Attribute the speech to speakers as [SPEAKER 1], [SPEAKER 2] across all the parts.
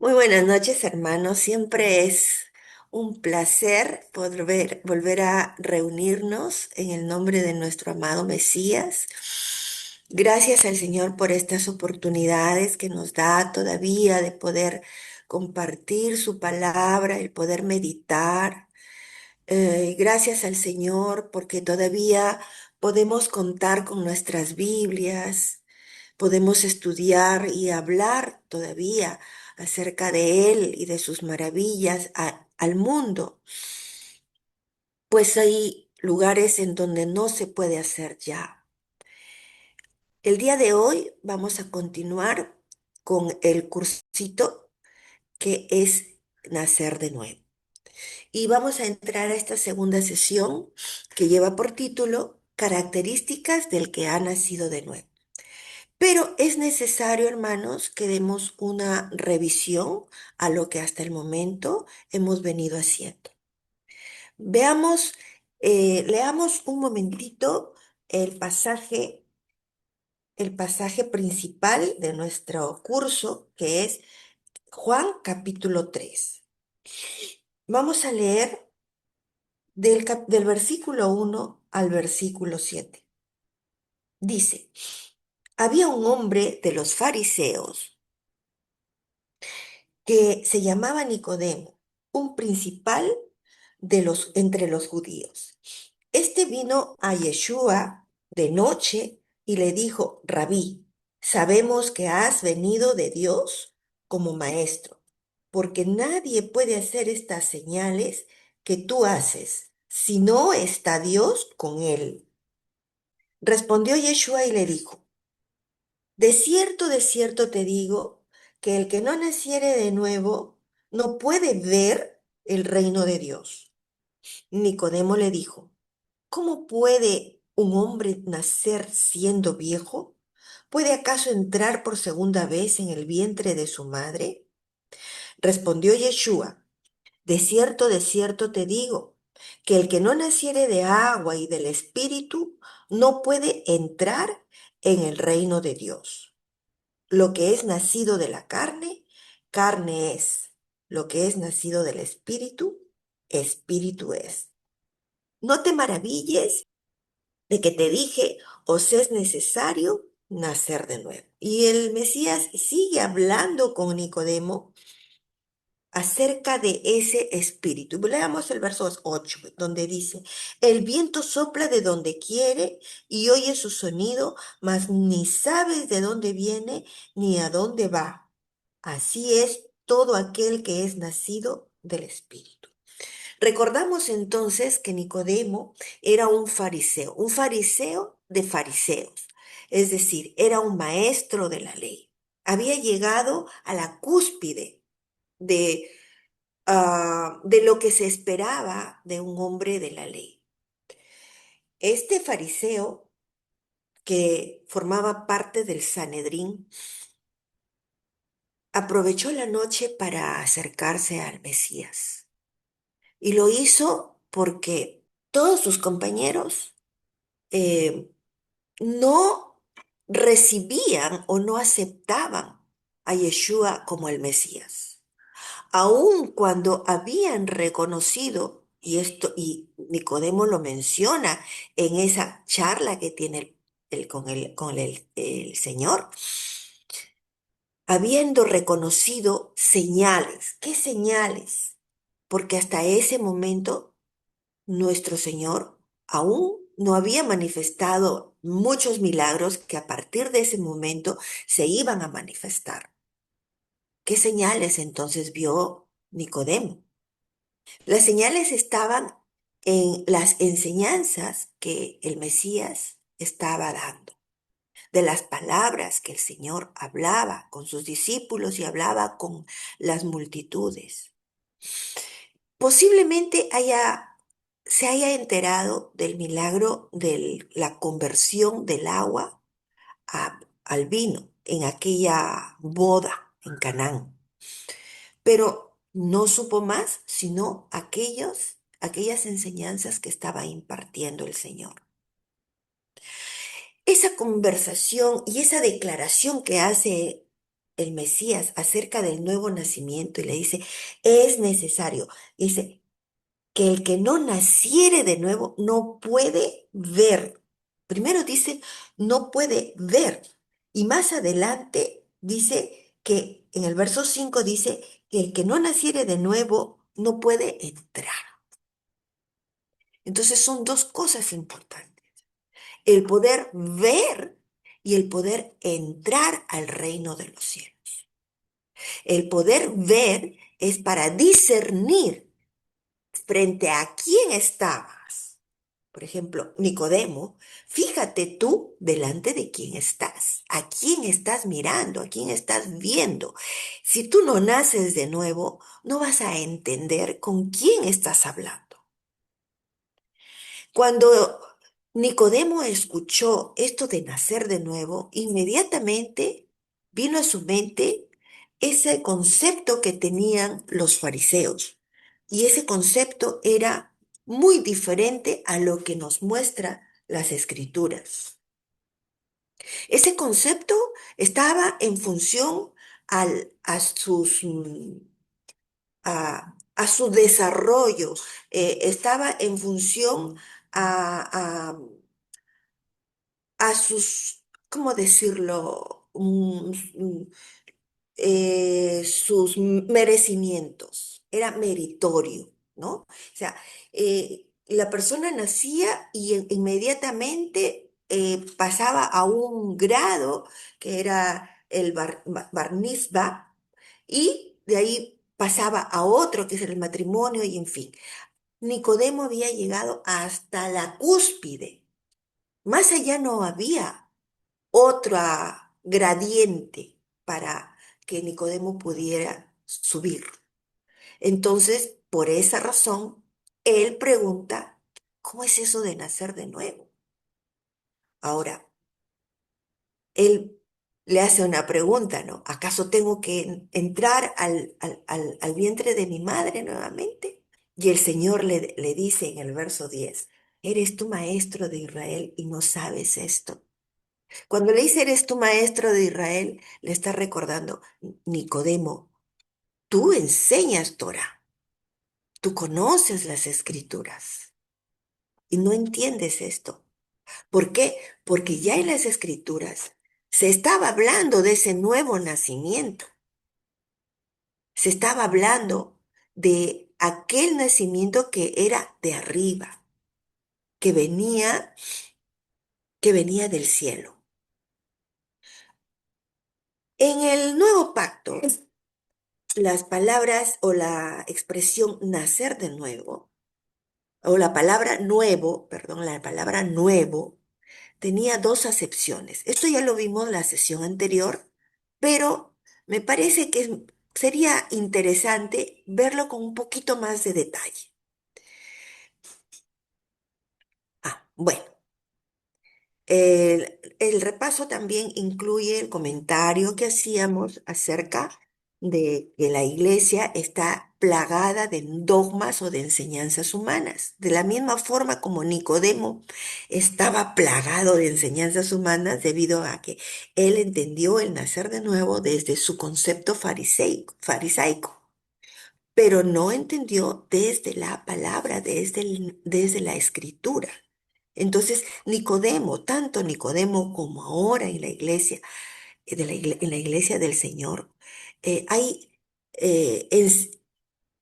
[SPEAKER 1] Muy buenas noches, hermanos. Siempre es un placer poder volver a reunirnos en el nombre de nuestro amado Mesías. Gracias al Señor por estas oportunidades que nos da todavía de poder compartir su palabra, el poder meditar. Gracias al Señor porque todavía podemos contar con nuestras Biblias, podemos estudiar y hablar todavía acerca de Él y de sus maravillas al mundo, pues hay lugares en donde no se puede hacer ya. El día de hoy vamos a continuar con el cursito que es nacer de nuevo. Y vamos a entrar a esta segunda sesión que lleva por título Características del que ha nacido de nuevo. Pero es necesario, hermanos, que demos una revisión a lo que hasta el momento hemos venido haciendo. Veamos, leamos un momentito el el pasaje principal de nuestro curso, que es Juan capítulo 3. Vamos a leer del versículo 1 al versículo 7. Dice, había un hombre de los fariseos que se llamaba Nicodemo, un principal entre los judíos. Este vino a Yeshua de noche y le dijo, Rabí, sabemos que has venido de Dios como maestro, porque nadie puede hacer estas señales que tú haces si no está Dios con él. Respondió Yeshua y le dijo, de cierto te digo, que el que no naciere de nuevo no puede ver el reino de Dios. Nicodemo le dijo, ¿cómo puede un hombre nacer siendo viejo? ¿Puede acaso entrar por segunda vez en el vientre de su madre? Respondió Yeshua, de cierto te digo, que el que no naciere de agua y del Espíritu no puede entrar en el reino de Dios. Lo que es nacido de la carne, carne es. Lo que es nacido del Espíritu, Espíritu es. No te maravilles de que te dije, os es necesario nacer de nuevo. Y el Mesías sigue hablando con Nicodemo acerca de ese espíritu. Leamos el verso 8, donde dice, el viento sopla de donde quiere y oye su sonido, mas ni sabes de dónde viene ni a dónde va. Así es todo aquel que es nacido del espíritu. Recordamos entonces que Nicodemo era un fariseo de fariseos, es decir, era un maestro de la ley. Había llegado a la cúspide de, de lo que se esperaba de un hombre de la ley. Este fariseo, que formaba parte del Sanedrín, aprovechó la noche para acercarse al Mesías y lo hizo porque todos sus compañeros eh, no recibían o no aceptaban a Yeshua como el Mesías. Aun cuando habían reconocido, y Nicodemo lo menciona en esa charla que tiene el Señor, habiendo reconocido señales. ¿Qué señales? Porque hasta ese momento nuestro Señor aún no había manifestado muchos milagros que a partir de ese momento se iban a manifestar. ¿Qué señales entonces vio Nicodemo? Las señales estaban en las enseñanzas que el Mesías estaba dando, de las palabras que el Señor hablaba con sus discípulos y hablaba con las multitudes. Posiblemente se haya enterado del milagro de la conversión del agua al vino en aquella boda en Canaán, pero no supo más sino aquellas enseñanzas que estaba impartiendo el Señor. Esa conversación y esa declaración que hace el Mesías acerca del nuevo nacimiento y le dice, es necesario. Dice, que el que no naciere de nuevo no puede ver. Primero dice, no puede ver. Y más adelante dice que en el verso 5 dice que el que no naciere de nuevo no puede entrar. Entonces son dos cosas importantes. El poder ver y el poder entrar al reino de los cielos. El poder ver es para discernir frente a quién estabas. Por ejemplo, Nicodemo, fíjate tú delante de quién estás, a quién estás mirando, a quién estás viendo. Si tú no naces de nuevo, no vas a entender con quién estás hablando. Cuando Nicodemo escuchó esto de nacer de nuevo, inmediatamente vino a su mente ese concepto que tenían los fariseos. Y ese concepto era muy diferente a lo que nos muestra las escrituras. Ese concepto estaba en función a su desarrollo, estaba en función a, a sus, ¿cómo decirlo? Sus merecimientos. Era meritorio, ¿no? O sea, la persona nacía y inmediatamente pasaba a un grado que era el bar mitzvah, y de ahí pasaba a otro que es el matrimonio y en fin. Nicodemo había llegado hasta la cúspide. Más allá no había otra gradiente para que Nicodemo pudiera subir. Entonces, por esa razón, él pregunta, ¿cómo es eso de nacer de nuevo? Ahora, él le hace una pregunta, ¿no? ¿Acaso tengo que entrar al vientre de mi madre nuevamente? Y el Señor le dice en el verso 10, ¿eres tú maestro de Israel y no sabes esto? Cuando le dice eres tu maestro de Israel, le está recordando, Nicodemo, tú enseñas Torah, tú conoces las escrituras y no entiendes esto. ¿Por qué? Porque ya en las escrituras se estaba hablando de ese nuevo nacimiento, se estaba hablando de aquel nacimiento que era de arriba, que venía, que venía del cielo. En el nuevo pacto, las palabras o la expresión nacer de nuevo, o la palabra nuevo, perdón, la palabra nuevo, tenía dos acepciones. Esto ya lo vimos en la sesión anterior, pero me parece que sería interesante verlo con un poquito más de detalle. Bueno. El repaso también incluye el comentario que hacíamos acerca de que la iglesia está plagada de dogmas o de enseñanzas humanas. De la misma forma como Nicodemo estaba plagado de enseñanzas humanas debido a que él entendió el nacer de nuevo desde su concepto farisaico, pero no entendió desde la palabra, desde la escritura. Entonces, Nicodemo, tanto Nicodemo como ahora en la iglesia, en la iglesia del Señor, eh, hay, eh, ens-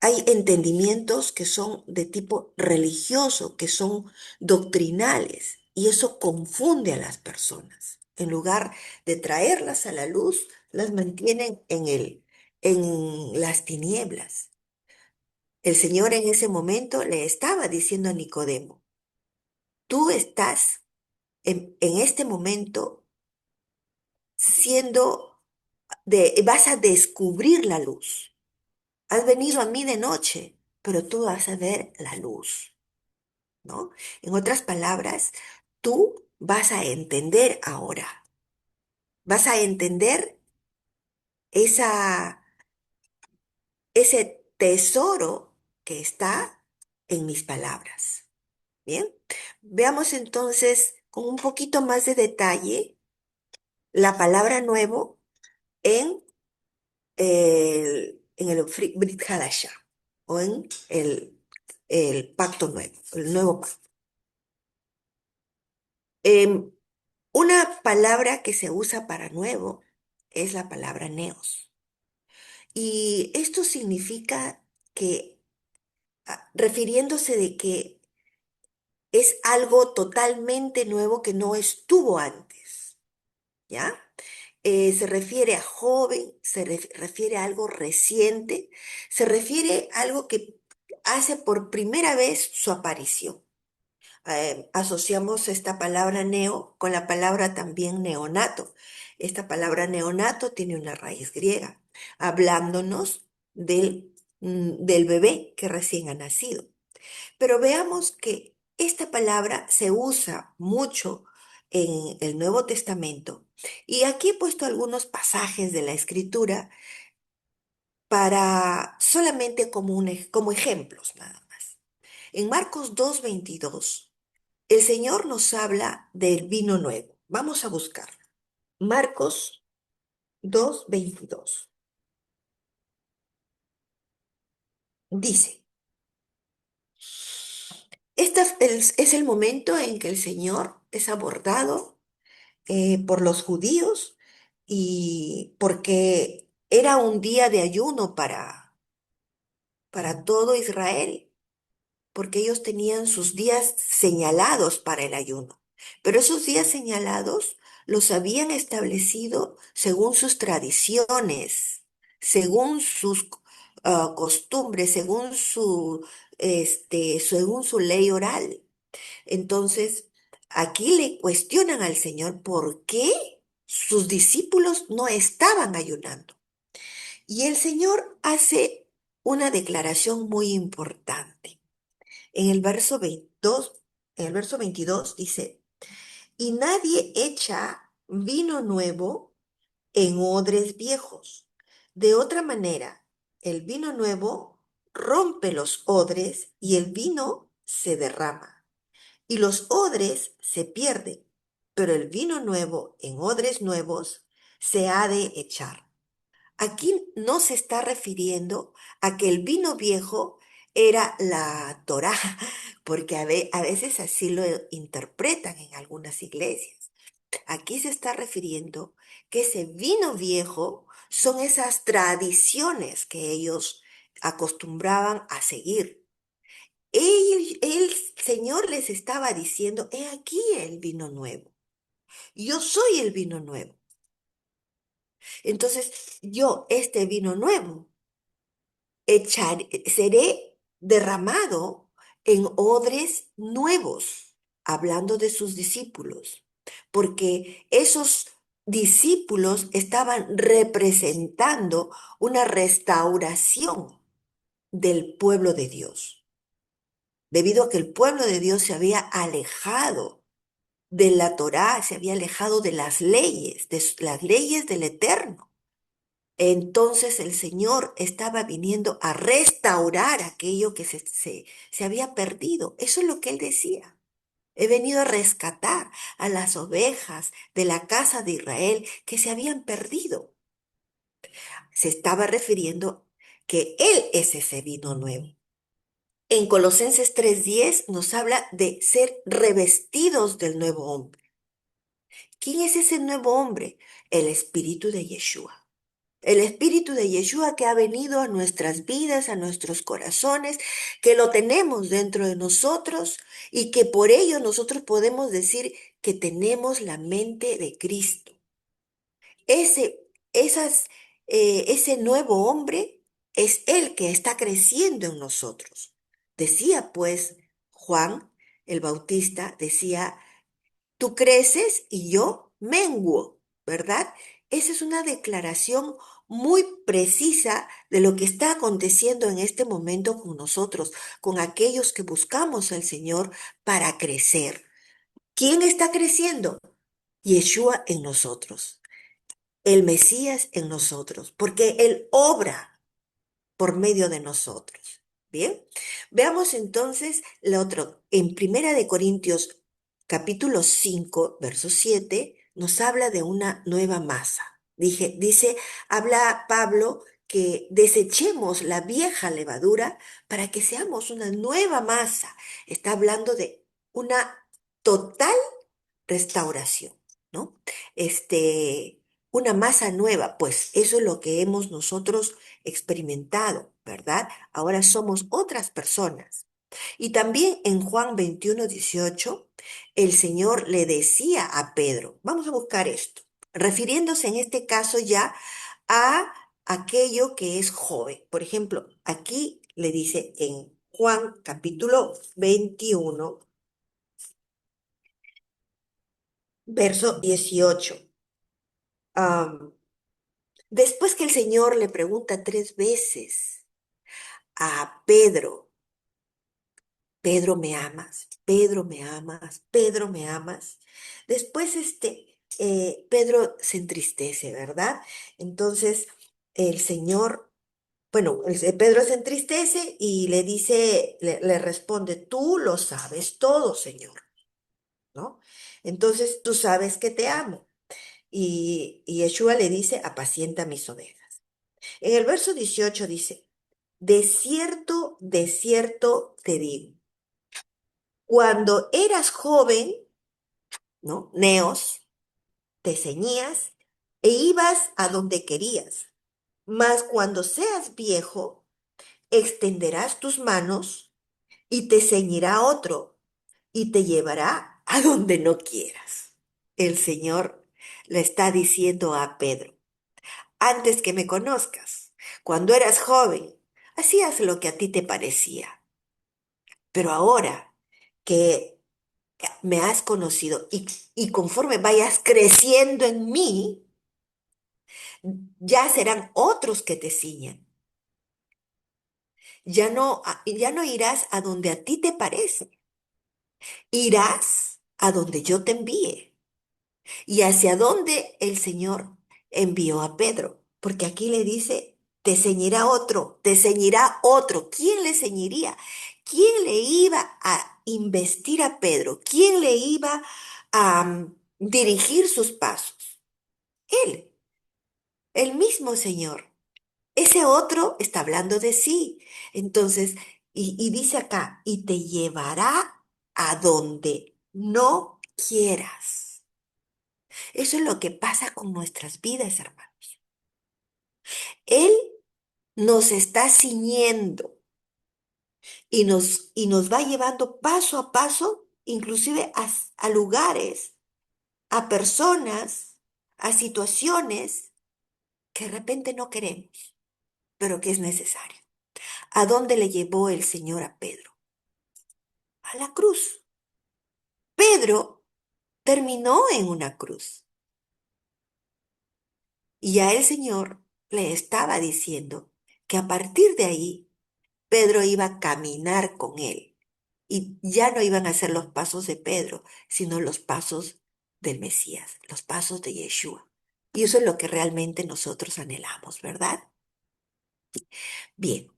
[SPEAKER 1] hay entendimientos que son de tipo religioso, que son doctrinales, y eso confunde a las personas. En lugar de traerlas a la luz, las mantienen en las tinieblas. El Señor en ese momento le estaba diciendo a Nicodemo, tú estás en este momento vas a descubrir la luz. Has venido a mí de noche, pero tú vas a ver la luz, ¿no? En otras palabras, tú vas a entender ahora, vas a entender esa, ese tesoro que está en mis palabras. Bien, veamos entonces con un poquito más de detalle la palabra nuevo en en el Brit Hadashah o en el pacto nuevo, el nuevo pacto. Em, una palabra que se usa para nuevo es la palabra neos. Y esto significa que, refiriéndose de que es algo totalmente nuevo que no estuvo antes, ¿ya? Se refiere a joven, refiere a algo reciente, se refiere a algo que hace por primera vez su aparición. Asociamos esta palabra neo con la palabra también neonato. Esta palabra neonato tiene una raíz griega, hablándonos del bebé que recién ha nacido. Pero veamos que esta palabra se usa mucho en el Nuevo Testamento y aquí he puesto algunos pasajes de la Escritura para solamente como ejemplos nada más. En Marcos 2:22, el Señor nos habla del vino nuevo. Vamos a buscarlo. Marcos 2:22 dice, es el momento en que el Señor es abordado por los judíos y porque era un día de ayuno para todo Israel, porque ellos tenían sus días señalados para el ayuno. Pero esos días señalados los habían establecido según sus tradiciones, según sus costumbres, según su ley oral. Entonces, aquí le cuestionan al Señor por qué sus discípulos no estaban ayunando. Y el Señor hace una declaración muy importante. En el verso 22, en el verso 22 dice, y nadie echa vino nuevo en odres viejos. De otra manera, el vino nuevo rompe los odres y el vino se derrama y los odres se pierden, pero el vino nuevo en odres nuevos se ha de echar. Aquí no se está refiriendo a que el vino viejo era la Torá, porque a veces así lo interpretan en algunas iglesias. Aquí se está refiriendo que ese vino viejo son esas tradiciones que ellos acostumbraban a seguir. El Señor les estaba diciendo, he aquí el vino nuevo. Yo soy el vino nuevo. Entonces, yo, este vino nuevo, seré derramado en odres nuevos, hablando de sus discípulos, porque esos discípulos estaban representando una restauración del pueblo de Dios, debido a que el pueblo de Dios se había alejado de la Torá, se había alejado de las leyes, las leyes del Eterno. Entonces el Señor estaba viniendo a restaurar aquello que se había perdido. Eso es lo que Él decía. He venido a rescatar a las ovejas de la casa de Israel que se habían perdido. Se estaba refiriendo que Él es ese vino nuevo. En Colosenses 3:10 nos habla de ser revestidos del nuevo hombre. ¿Quién es ese nuevo hombre? El espíritu de Yeshua. El espíritu de Yeshua que ha venido a nuestras vidas, a nuestros corazones, que lo tenemos dentro de nosotros y que por ello nosotros podemos decir que tenemos la mente de Cristo. Ese, ese nuevo hombre es el que está creciendo en nosotros. Decía pues Juan el Bautista, decía, tú creces y yo menguo, ¿verdad? Esa es una declaración muy precisa de lo que está aconteciendo en este momento con nosotros, con aquellos que buscamos al Señor para crecer. ¿Quién está creciendo? Yeshua en nosotros, el Mesías en nosotros, porque Él obra por medio de nosotros. Bien, veamos entonces lo otro. En Primera de Corintios, capítulo 5 verso 7, nos habla de una nueva masa. Dice, habla Pablo que desechemos la vieja levadura para que seamos una nueva masa. Está hablando de una total restauración, ¿no? Una masa nueva, pues eso es lo que hemos nosotros experimentado, ¿verdad? Ahora somos otras personas. Y también en Juan 21:18, el Señor le decía a Pedro, vamos a buscar esto, refiriéndose en este caso ya a aquello que es joven. Por ejemplo, aquí le dice en Juan capítulo 21, verso 18. am, Después que el Señor le pregunta 3 veces a Pedro, Pedro, ¿me amas? Pedro, ¿me amas? Pedro, ¿me amas? Después Pedro se entristece, ¿verdad? Entonces el Señor, bueno, Pedro se entristece y le dice, le responde, tú lo sabes todo, Señor, ¿no? Entonces tú sabes que te amo. Y Yeshua le dice, apacienta mis ovejas. En el verso 18 dice, de cierto te digo, cuando eras joven, ¿no? Neos, te ceñías e ibas a donde querías. Mas cuando seas viejo, extenderás tus manos y te ceñirá otro y te llevará a donde no quieras. El Señor le está diciendo a Pedro, antes que me conozcas, cuando eras joven, hacías lo que a ti te parecía, pero ahora que me has conocido y conforme vayas creciendo en mí, ya serán otros que te ciñan. Ya no irás a donde a ti te parece, irás a donde yo te envíe y hacia donde el Señor envió a Pedro, porque aquí le dice, te ceñirá otro, te ceñirá otro. ¿Quién le ceñiría? ¿Quién le iba a investir a Pedro? ¿Quién le iba a dirigir sus pasos? Él, el mismo Señor. Ese otro está hablando de sí. Entonces, y dice acá, y te llevará a donde no quieras. Eso es lo que pasa con nuestras vidas, hermanos. Él nos está ciñendo y nos va llevando paso a paso, inclusive a lugares, a personas, a situaciones que de repente no queremos, pero que es necesario. ¿A dónde le llevó el Señor a Pedro? A la cruz. Pedro terminó en una cruz y ya el Señor le estaba diciendo que a partir de ahí Pedro iba a caminar con él y ya no iban a ser los pasos de Pedro, sino los pasos del Mesías, los pasos de Yeshua. Y eso es lo que realmente nosotros anhelamos, ¿verdad? Bien,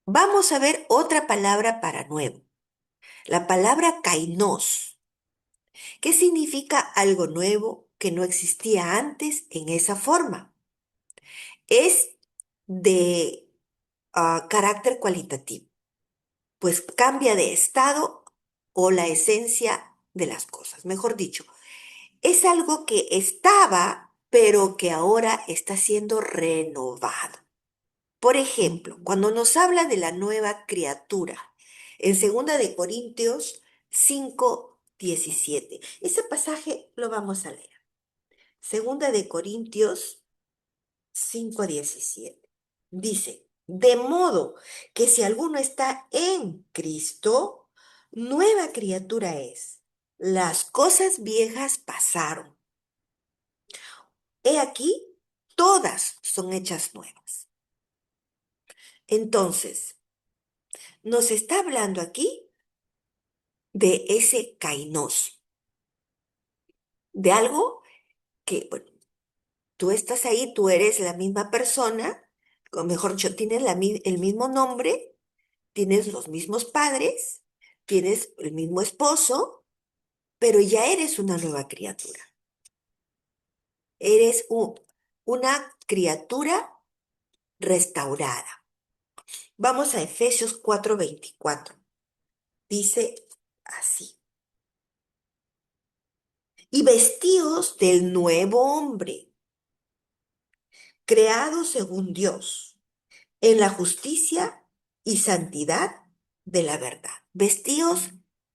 [SPEAKER 1] vamos a ver otra palabra para nuevo, la palabra kainos. ¿Qué significa algo nuevo que no existía antes en esa forma? Es de carácter cualitativo, pues cambia de estado o la esencia de las cosas. Mejor dicho, es algo que estaba, pero que ahora está siendo renovado. Por ejemplo, cuando nos habla de la nueva criatura, en 2 de Corintios 5:17, ese pasaje lo vamos a leer. 2 de Corintios 5:17. Dice, de modo que si alguno está en Cristo, nueva criatura es. Las cosas viejas pasaron. He aquí, todas son hechas nuevas. Entonces, nos está hablando aquí de ese kainos, de algo que, bueno, tú estás ahí, tú eres la misma persona, o mejor dicho, tienes el mismo nombre, tienes los mismos padres, tienes el mismo esposo, pero ya eres una nueva criatura. Eres una criatura restaurada. Vamos a Efesios 4:24. Dice así. Y vestíos del nuevo hombre, creado según Dios, en la justicia y santidad de la verdad. Vestíos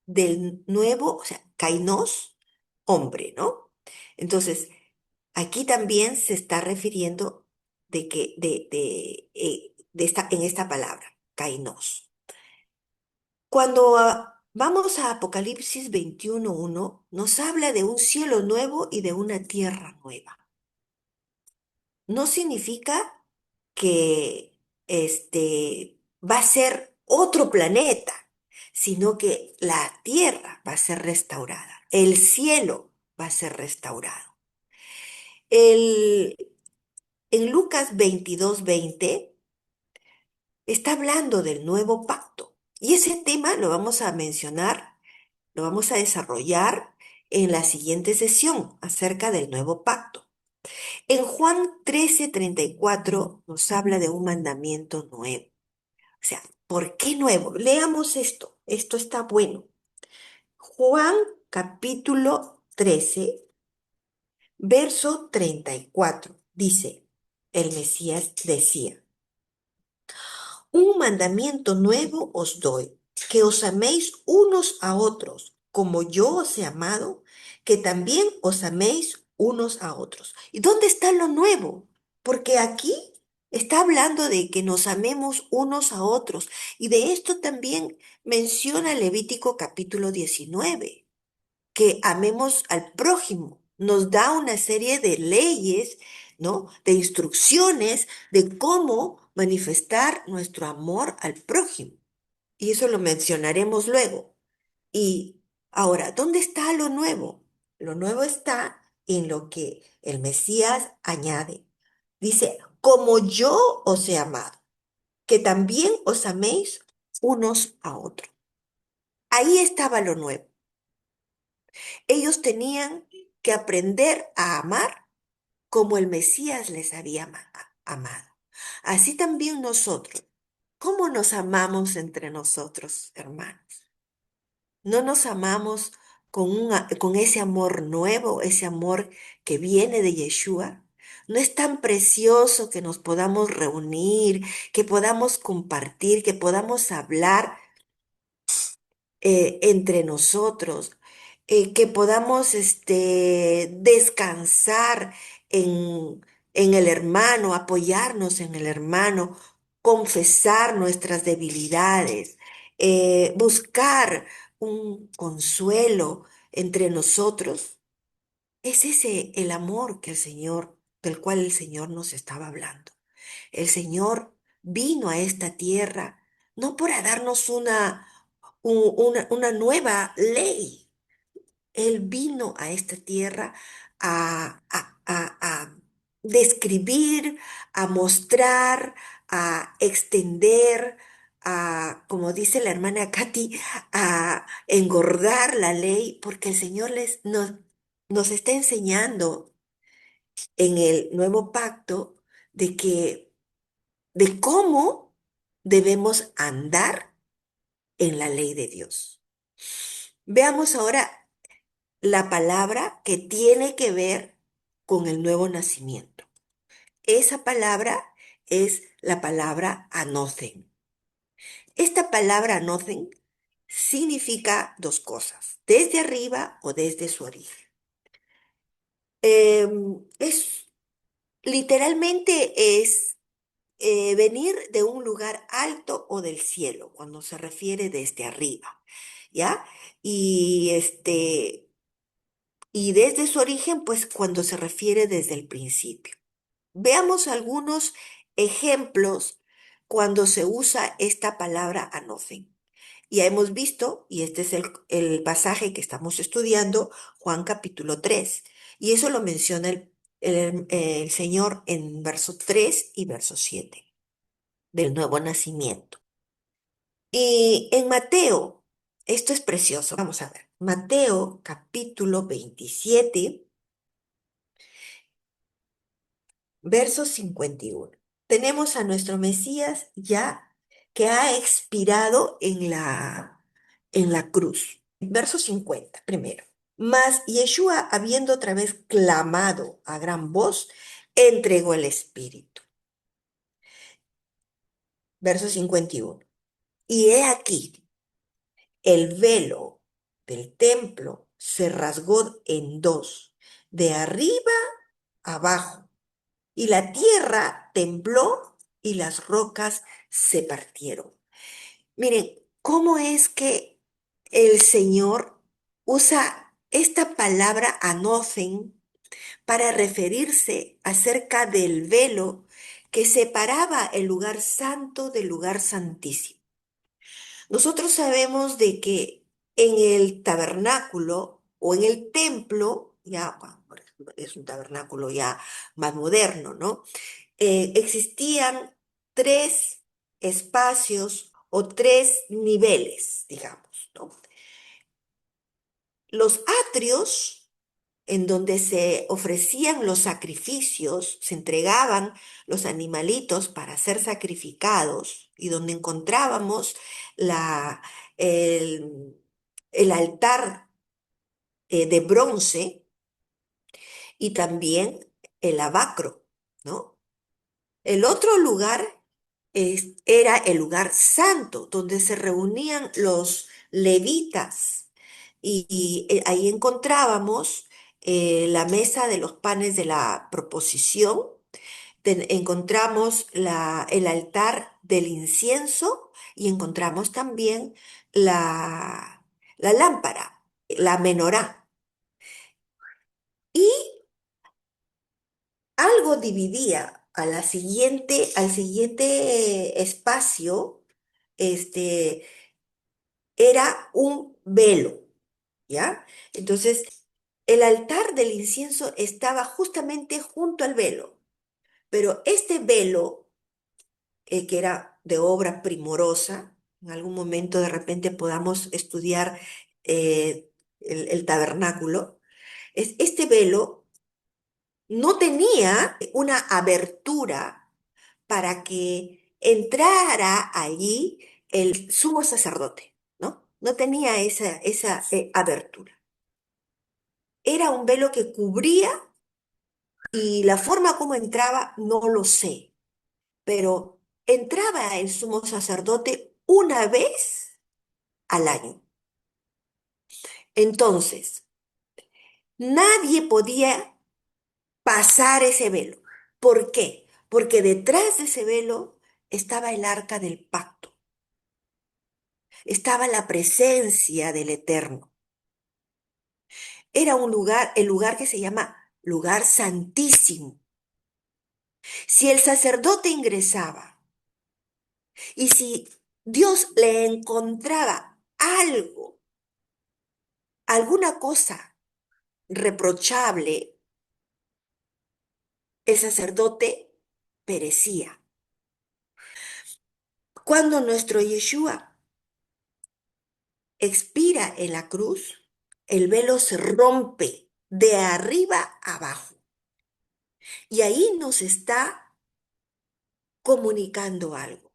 [SPEAKER 1] del nuevo, o sea, kainos, hombre, ¿no? Entonces, aquí también se está refiriendo en esta palabra, kainos. Cuando vamos a Apocalipsis 21:1, nos habla de un cielo nuevo y de una tierra nueva. No significa que va a ser otro planeta, sino que la tierra va a ser restaurada, el cielo va a ser restaurado. El, en Lucas 22:20 está hablando del nuevo pacto y ese tema lo vamos a mencionar, lo vamos a desarrollar en la siguiente sesión acerca del nuevo pacto. En Juan 13:34 nos habla de un mandamiento nuevo. O sea, ¿por qué nuevo? Leamos esto. Esto está bueno. Juan capítulo 13, verso 34. Dice, el Mesías decía, un mandamiento nuevo os doy, que os améis unos a otros, como yo os he amado, que también os améis unos a otros. ¿Y dónde está lo nuevo? Porque aquí está hablando de que nos amemos unos a otros. Y de esto también menciona Levítico capítulo 19, que amemos al prójimo. Nos da una serie de leyes, ¿no? De instrucciones de cómo manifestar nuestro amor al prójimo. Y eso lo mencionaremos luego. Y ahora, ¿dónde está lo nuevo? Lo nuevo está en lo que el Mesías añade. Dice, como yo os he amado, que también os améis unos a otros. Ahí estaba lo nuevo. Ellos tenían que aprender a amar como el Mesías les había amado. Así también nosotros. ¿Cómo nos amamos entre nosotros, hermanos? ¿No nos amamos con ese amor nuevo, ese amor que viene de Yeshua? ¿No es tan precioso que nos podamos reunir, que podamos compartir, que podamos hablar entre nosotros, que podamos descansar en el hermano, apoyarnos en el hermano, confesar nuestras debilidades, buscar un consuelo entre nosotros? Es ese el amor que el Señor, del cual el Señor nos estaba hablando. El Señor vino a esta tierra no para darnos una nueva ley. Él vino a esta tierra a describir, a mostrar, a extender, como dice la hermana Katy, a engordar la ley, porque el Señor nos está enseñando en el nuevo pacto de de cómo debemos andar en la ley de Dios. Veamos ahora la palabra que tiene que ver con el nuevo nacimiento. Esa palabra es la palabra anocen. Esta palabra anocen significa dos cosas, desde arriba o desde su origen. Es literalmente es venir de un lugar alto o del cielo, cuando se refiere desde arriba, ¿ya? Y y desde su origen, pues cuando se refiere desde el principio. Veamos algunos ejemplos cuando se usa esta palabra anofen. Ya hemos visto, y este es el pasaje que estamos estudiando, Juan capítulo 3, y eso lo menciona el Señor en verso 3 y verso 7 del nuevo nacimiento. Y en Mateo, esto es precioso, vamos a ver, Mateo capítulo 27 Verso 51. Tenemos a nuestro Mesías ya que ha expirado en la cruz. Verso 50 primero. Mas Yeshua, habiendo otra vez clamado a gran voz, entregó el Espíritu. Verso 51. Y he aquí, el velo del templo se rasgó en dos, de arriba abajo, y la tierra tembló y las rocas se partieron. Miren, ¿cómo es que el Señor usa esta palabra anofen para referirse acerca del velo que separaba el lugar santo del lugar santísimo? Nosotros sabemos de que en el tabernáculo o en el templo, ya bueno, por ejemplo, es un tabernáculo ya más moderno, ¿no? Existían tres espacios o tres niveles, digamos, ¿no? Los atrios, en donde se ofrecían los sacrificios, se entregaban los animalitos para ser sacrificados y donde encontrábamos la, el, el altar de bronce y también el lavacro, ¿no? El otro lugar era el lugar santo, donde se reunían los levitas. Y ahí encontrábamos la mesa de los panes de la proposición, encontramos el altar del incienso y encontramos también la lámpara, la menorá. Y algo dividía al siguiente espacio, este, era un velo, ¿ya? Entonces, el altar del incienso estaba justamente junto al velo, pero este velo, que era de obra primorosa, en algún momento de repente podamos estudiar el tabernáculo, este velo no tenía una abertura para que entrara allí el sumo sacerdote, ¿no? No tenía esa abertura. Era un velo que cubría y la forma como entraba no lo sé, pero entraba el sumo sacerdote una vez al año. Entonces, nadie podía pasar ese velo. ¿Por qué? Porque detrás de ese velo estaba el arca del pacto, estaba la presencia del Eterno. Era un lugar, el lugar que se llama lugar santísimo. Si el sacerdote ingresaba y si Dios le encontraba algo, alguna cosa reprochable, el sacerdote perecía. Cuando nuestro Yeshua expira en la cruz, el velo se rompe de arriba a abajo. Y ahí nos está comunicando algo.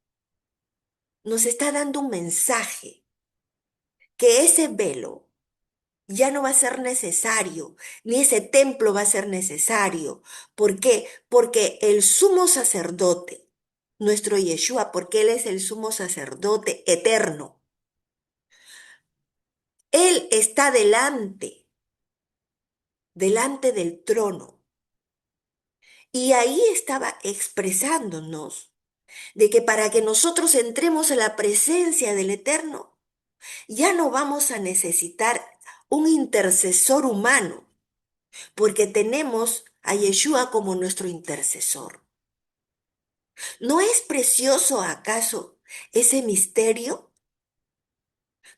[SPEAKER 1] Nos está dando un mensaje que ese velo ya no va a ser necesario, ni ese templo va a ser necesario. ¿Por qué? Porque el sumo sacerdote, nuestro Yeshua, porque Él es el sumo sacerdote eterno, Él está delante del trono. Y ahí estaba expresándonos de que para que nosotros entremos a la presencia del Eterno, ya no vamos a necesitar un intercesor humano, porque tenemos a Yeshua como nuestro intercesor. ¿No es precioso acaso ese misterio?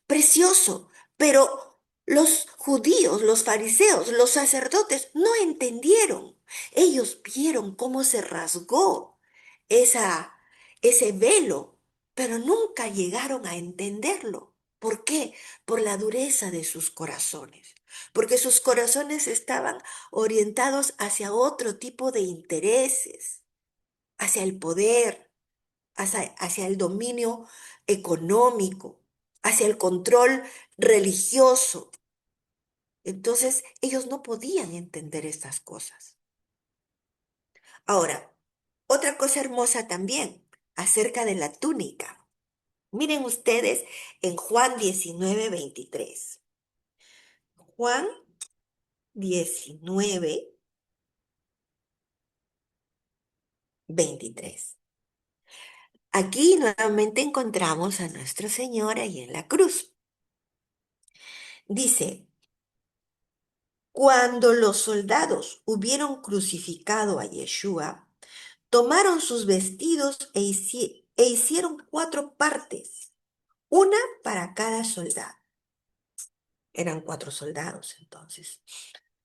[SPEAKER 1] Precioso, pero los judíos, los fariseos, los sacerdotes no entendieron. Ellos vieron cómo se rasgó esa, ese velo, pero nunca llegaron a entenderlo. ¿Por qué? Por la dureza de sus corazones, porque sus corazones estaban orientados hacia otro tipo de intereses, hacia el poder, hacia el dominio económico, hacia el control religioso. Entonces, ellos no podían entender estas cosas. Ahora, otra cosa hermosa también acerca de la túnica. Miren ustedes en Juan 19:23. Juan 19:23. Aquí nuevamente encontramos a Nuestra Señora ahí en la cruz. Dice, cuando los soldados hubieron crucificado a Yeshua, tomaron sus vestidos e hicieron cuatro partes, una para cada soldado. Eran cuatro soldados entonces.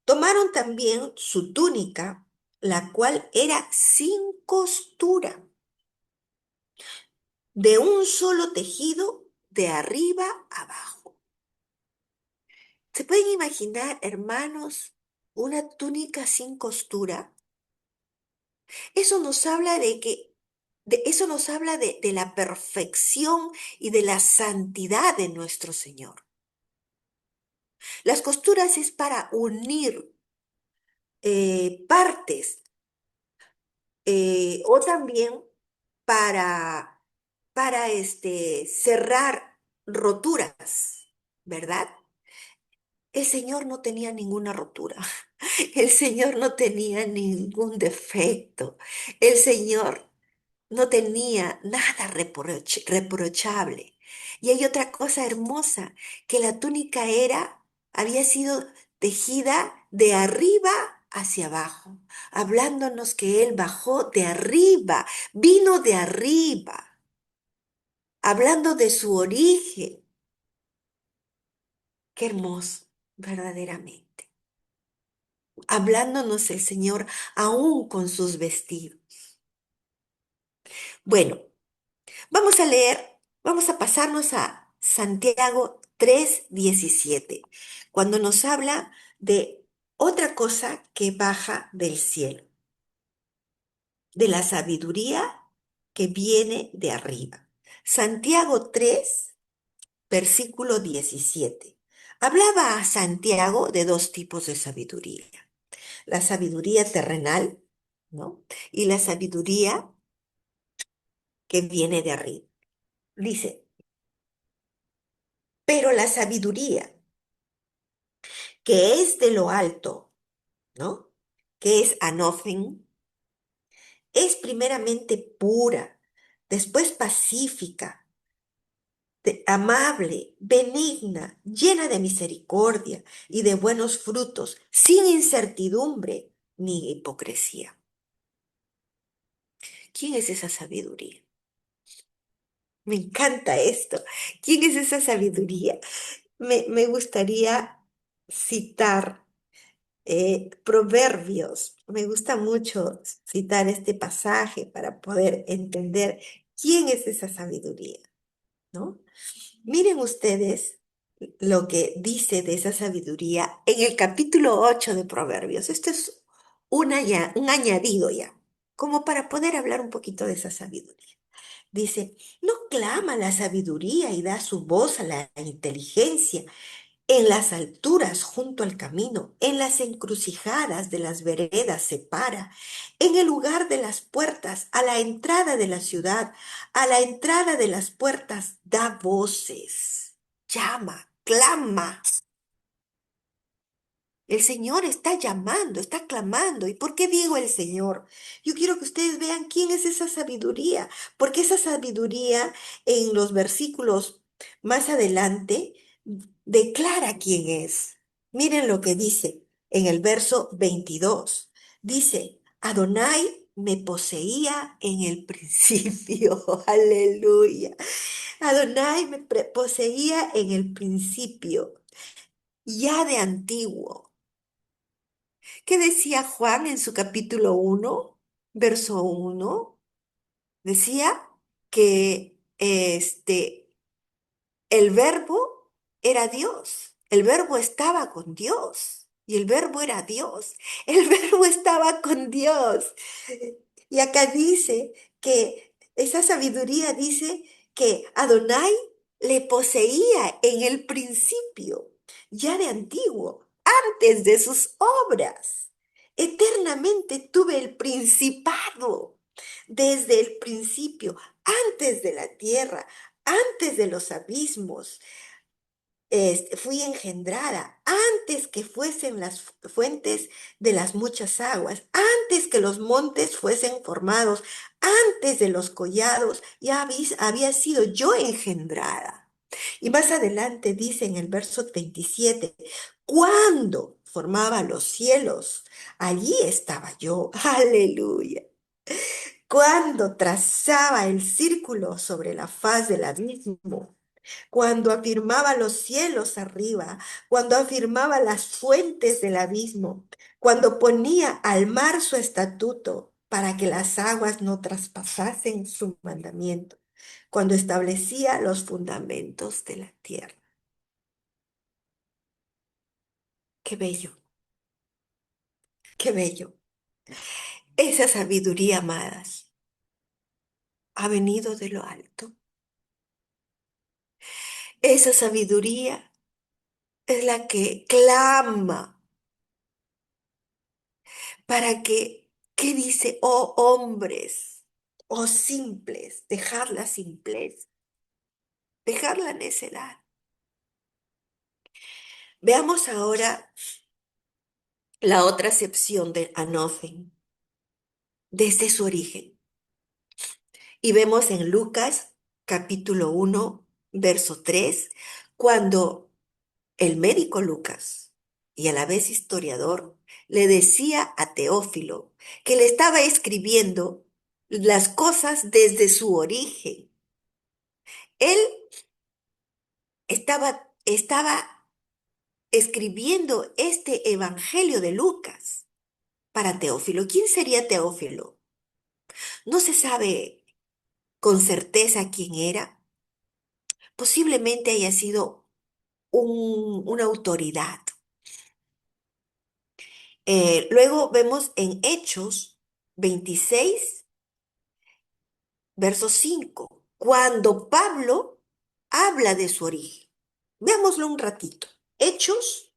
[SPEAKER 1] Tomaron también su túnica, la cual era sin costura, de un solo tejido de arriba abajo. ¿Se pueden imaginar, hermanos, una túnica sin costura? Eso nos habla de que, eso nos habla de la perfección y de la santidad de nuestro Señor. Las costuras es para unir partes o también para, cerrar roturas, ¿verdad? El Señor no tenía ninguna rotura. El Señor no tenía ningún defecto. El Señor no tenía nada reprochable. Y hay otra cosa hermosa, que la túnica había sido tejida de arriba hacia abajo, hablándonos que Él bajó de arriba, vino de arriba, hablando de su origen. Qué hermoso, verdaderamente. Hablándonos el Señor aún con sus vestidos. Bueno, vamos a leer, vamos a pasarnos a Santiago 3:17, cuando nos habla de otra cosa que baja del cielo, de la sabiduría que viene de arriba. Santiago 3, versículo 17. Hablaba a Santiago de dos tipos de sabiduría: la sabiduría terrenal, ¿no? Y la sabiduría que viene de arriba. Dice, pero la sabiduría que es de lo alto, ¿no? Que es anofim, es primeramente pura, después pacífica, amable, benigna, llena de misericordia y de buenos frutos, sin incertidumbre ni hipocresía. ¿Quién es esa sabiduría? Me encanta esto. ¿Quién es esa sabiduría? Me gustaría citar Proverbios. Me gusta mucho citar este pasaje para poder entender quién es esa sabiduría, ¿no? Miren ustedes lo que dice de esa sabiduría en el capítulo 8 de Proverbios. Esto es un añadido ya, como para poder hablar un poquito de esa sabiduría. Dice, no clama la sabiduría y da su voz a la inteligencia en las alturas junto al camino, en las encrucijadas de las veredas se para, en el lugar de las puertas, a la entrada de la ciudad, a la entrada de las puertas, da voces, llama, clama. El Señor está llamando, está clamando. ¿Y por qué digo el Señor? Yo quiero que ustedes vean quién es esa sabiduría, porque esa sabiduría en los versículos más adelante declara quién es. Miren lo que dice en el verso 22. Dice, Adonai me poseía en el principio. Aleluya. Adonai me poseía en el principio, ya de antiguo. ¿Qué decía Juan en su capítulo 1, verso 1? Decía que El verbo era Dios. El verbo estaba con Dios. Y el verbo era Dios. El verbo estaba con Dios. Y acá dice que esa sabiduría dice que Adonai le poseía en el principio, ya de antiguo, antes de sus obras. Eternamente tuve el principado desde el principio, antes de la tierra, antes de los abismos, fui engendrada antes que fuesen las fuentes de las muchas aguas, antes que los montes fuesen formados, antes de los collados, ya había sido yo engendrada. Y más adelante dice en el verso 27, cuando formaba los cielos, allí estaba yo. Aleluya. Cuando trazaba el círculo sobre la faz del abismo, cuando afirmaba los cielos arriba, cuando afirmaba las fuentes del abismo, cuando ponía al mar su estatuto para que las aguas no traspasasen su mandamiento, cuando establecía los fundamentos de la tierra. Qué bello, qué bello. Esa sabiduría, amadas, ha venido de lo alto. Esa sabiduría es la que clama para que, ¿qué dice? Oh hombres, oh simples, dejar la simplez, dejar la necedad. Veamos ahora la otra acepción de Anothen, desde su origen. Y vemos en Lucas capítulo 1, verso 3, cuando el médico Lucas, y a la vez historiador, le decía a Teófilo que le estaba escribiendo las cosas desde su origen. Él estaba escribiendo este Evangelio de Lucas para Teófilo. ¿Quién sería Teófilo? No se sabe con certeza quién era. Posiblemente haya sido una autoridad. Luego vemos en Hechos 26, verso 5, cuando Pablo habla de su origen. Veámoslo un ratito. Hechos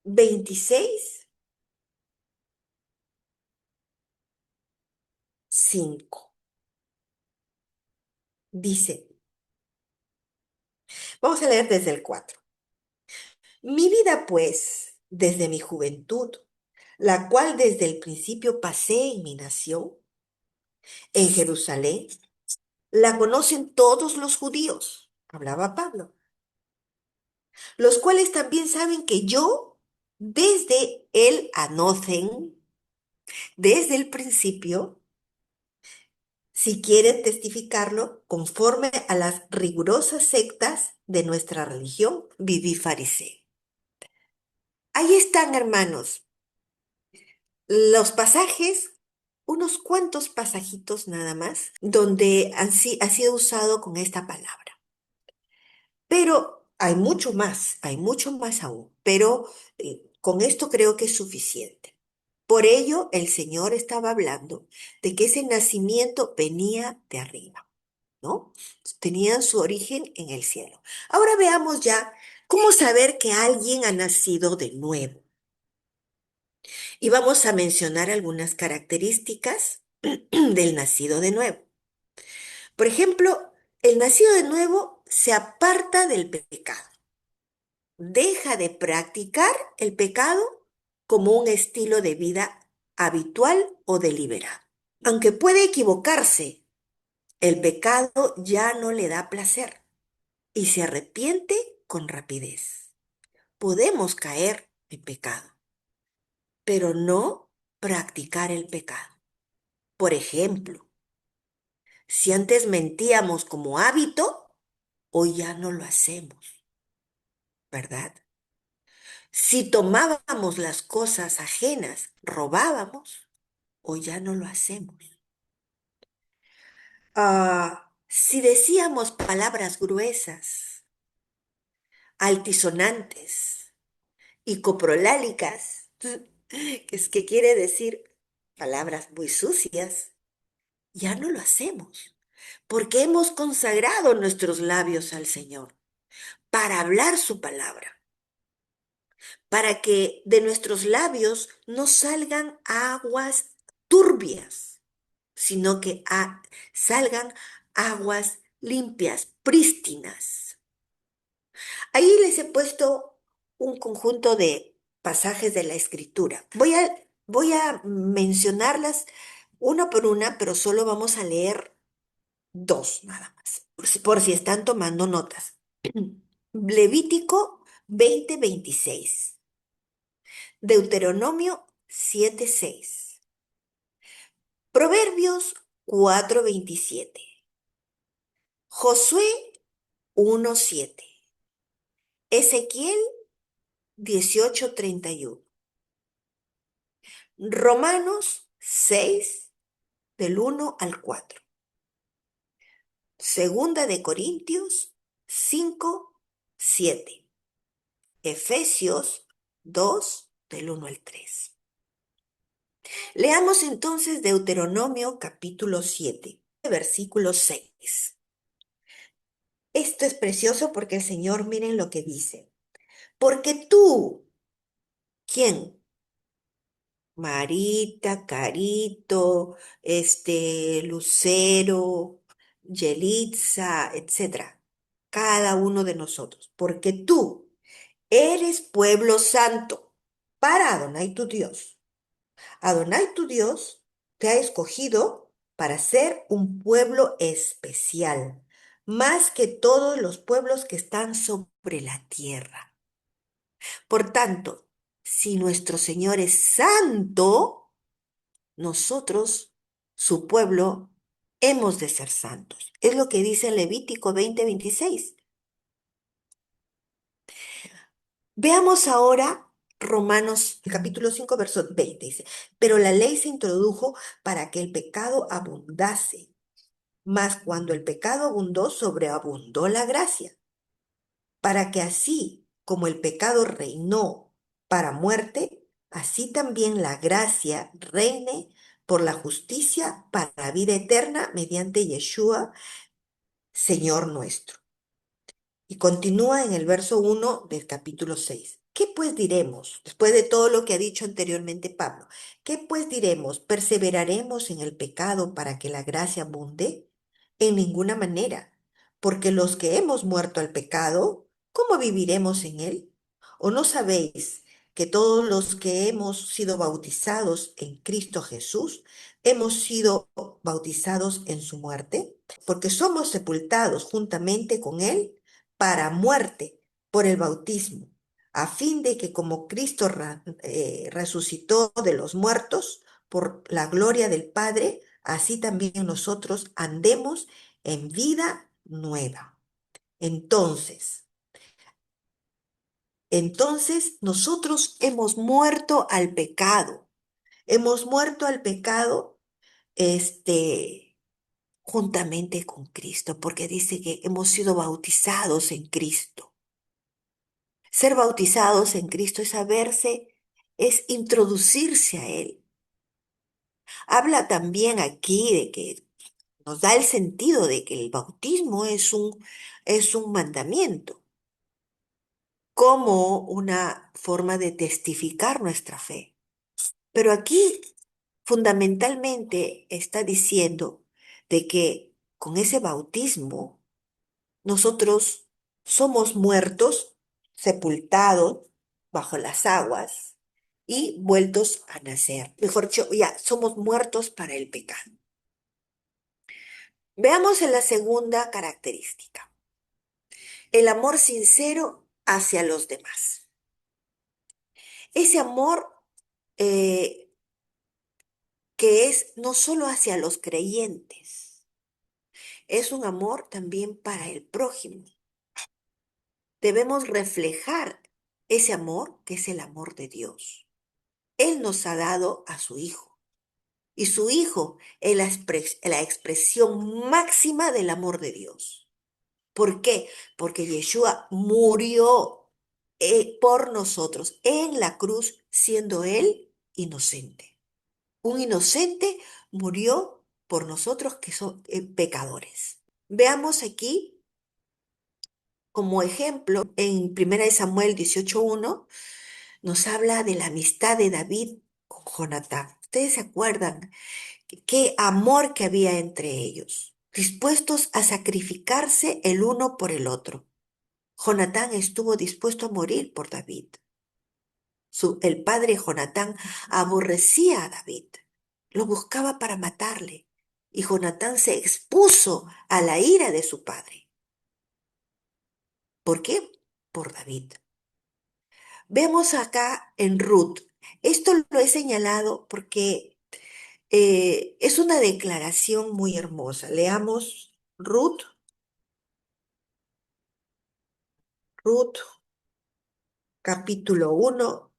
[SPEAKER 1] 26, 5. Dice, vamos a leer desde el 4. Mi vida, pues, desde mi juventud, la cual desde el principio pasé en mi nación, en Jerusalén, la conocen todos los judíos, hablaba Pablo, los cuales también saben que yo, desde el Anocen, desde el principio, si quieren testificarlo, conforme a las rigurosas sectas de nuestra religión, viví fariseo. Ahí están, hermanos, los pasajes, unos cuantos pasajitos nada más, donde ha sido usado con esta palabra. Pero hay mucho más aún, pero con esto creo que es suficiente. Por ello, el Señor estaba hablando de que ese nacimiento venía de arriba, ¿no? Tenían su origen en el cielo. Ahora veamos ya cómo saber que alguien ha nacido de nuevo. Y vamos a mencionar algunas características del nacido de nuevo. Por ejemplo, el nacido de nuevo se aparta del pecado, deja de practicar el pecado como un estilo de vida habitual o deliberado. Aunque puede equivocarse, el pecado ya no le da placer y se arrepiente con rapidez. Podemos caer en pecado, pero no practicar el pecado. Por ejemplo, si antes mentíamos como hábito, hoy ya no lo hacemos, ¿verdad? Si tomábamos las cosas ajenas, robábamos, hoy ya no lo hacemos. Si decíamos palabras gruesas, altisonantes y coprolálicas, que quiere decir palabras muy sucias, ya no lo hacemos, porque hemos consagrado nuestros labios al Señor para hablar su palabra, para que de nuestros labios no salgan aguas turbias, sino que salgan aguas limpias, prístinas. Ahí les he puesto un conjunto de pasajes de la Escritura. Voy a mencionarlas una por una, pero solo vamos a leer dos nada más, por si están tomando notas. Levítico 20:26, Deuteronomio 7:6, Proverbios 4:27, Josué 1:7, Ezequiel 18:31, Romanos 6, del 1 al 4, Segunda de Corintios 5:7, Efesios 2, del 1 al 3. Leamos entonces Deuteronomio capítulo 7, versículo 6. Esto es precioso porque el Señor, miren lo que dice. Porque tú, ¿quién? Marita, Carito, Lucero, Yelitza, etcétera. Cada uno de nosotros. Porque tú eres pueblo santo para Adonai tu Dios. Adonai tu Dios te ha escogido para ser un pueblo especial, más que todos los pueblos que están sobre la tierra. Por tanto, si nuestro Señor es santo, nosotros, su pueblo, hemos de ser santos. Es lo que dice Levítico 20:26. Veamos ahora Romanos capítulo 5 verso 20. Dice, pero la ley se introdujo para que el pecado abundase, mas cuando el pecado abundó, sobreabundó la gracia, para que así como el pecado reinó para muerte, así también la gracia reine por la justicia para vida eterna mediante Yeshua, Señor nuestro. Y continúa en el verso 1 del capítulo 6. ¿Qué pues diremos? Después de todo lo que ha dicho anteriormente Pablo, ¿qué pues diremos? ¿Perseveraremos en el pecado para que la gracia abunde? En ninguna manera, porque los que hemos muerto al pecado, ¿cómo viviremos en él? ¿O no sabéis que todos los que hemos sido bautizados en Cristo Jesús, hemos sido bautizados en su muerte? Porque somos sepultados juntamente con él para muerte por el bautismo, a fin de que como Cristo resucitó de los muertos por la gloria del Padre, así también nosotros andemos en vida nueva. Entonces, entonces nosotros hemos muerto al pecado, juntamente con Cristo, porque dice que hemos sido bautizados en Cristo. Ser bautizados en Cristo es es introducirse a Él. Habla también aquí de que nos da el sentido de que el bautismo es un mandamiento, como una forma de testificar nuestra fe. Pero aquí fundamentalmente está diciendo de que con ese bautismo nosotros somos muertos, sepultados bajo las aguas y vueltos a nacer. Mejor dicho, ya somos muertos para el pecado. Veamos en la segunda característica, el amor sincero hacia los demás. Ese amor eh, que es no solo hacia los creyentes, es un amor también para el prójimo. Debemos reflejar ese amor que es el amor de Dios. Él nos ha dado a su Hijo. Y su Hijo es la expresión máxima del amor de Dios. ¿Por qué? Porque Yeshua murió por nosotros en la cruz, siendo él inocente. Un inocente murió por nosotros que son pecadores. Veamos aquí como ejemplo en 1 Samuel 18:1 nos habla de la amistad de David con Jonatán. ¿Ustedes se acuerdan qué amor que había entre ellos? Dispuestos a sacrificarse el uno por el otro. Jonatán estuvo dispuesto a morir por David. El padre Jonatán aborrecía a David, lo buscaba para matarle, y Jonatán se expuso a la ira de su padre. ¿Por qué? Por David. Vemos acá en Ruth. Esto lo he señalado porque es una declaración muy hermosa. Leamos Ruth capítulo 1.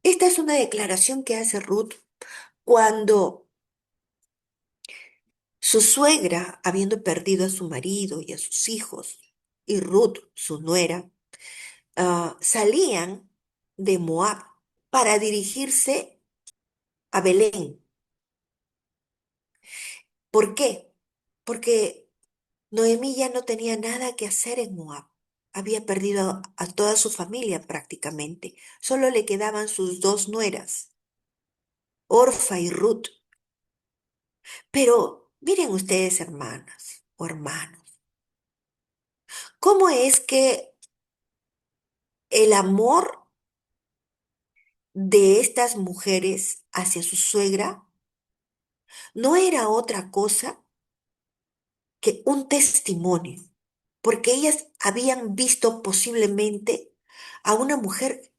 [SPEAKER 1] Esta es una declaración que hace Ruth cuando su suegra, habiendo perdido a su marido y a sus hijos, y Ruth, su nuera, salían de Moab para dirigirse a Belén. ¿Por qué? Porque Noemí ya no tenía nada que hacer en Moab. Había perdido a toda su familia prácticamente. Solo le quedaban sus dos nueras, Orfa y Ruth. Pero miren ustedes, hermanas o hermanos, ¿cómo es que el amor de estas mujeres hacia su suegra no era otra cosa que un testimonio? Porque ellas habían visto posiblemente a una mujer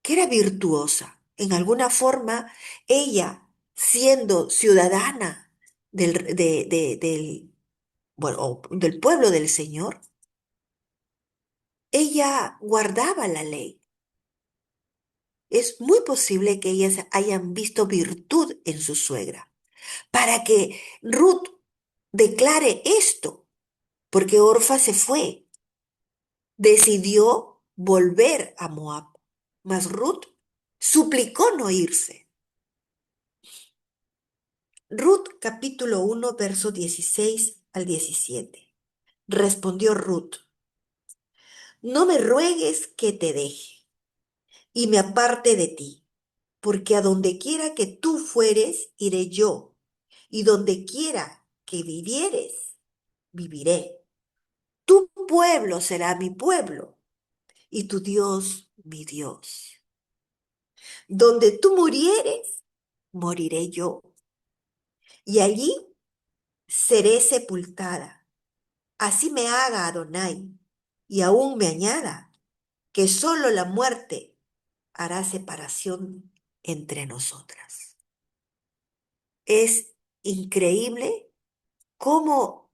[SPEAKER 1] que era virtuosa. En alguna forma, ella, siendo ciudadana bueno, del pueblo del Señor, ella guardaba la ley. Es muy posible que ellas hayan visto virtud en su suegra, para que Ruth declare esto, porque Orfa se fue, decidió volver a Moab, mas Ruth suplicó no irse. Ruth capítulo 1, verso 16 al 17. Respondió Ruth, no me ruegues que te deje y me aparte de ti, porque a donde quiera que tú fueres, iré yo, y donde quiera que vivieres, viviré. Tu pueblo será mi pueblo, y tu Dios mi Dios. Donde tú murieres, moriré yo, y allí seré sepultada. Así me haga Adonai, y aún me añada, que solo la muerte hará separación entre nosotras. Es increíble cómo,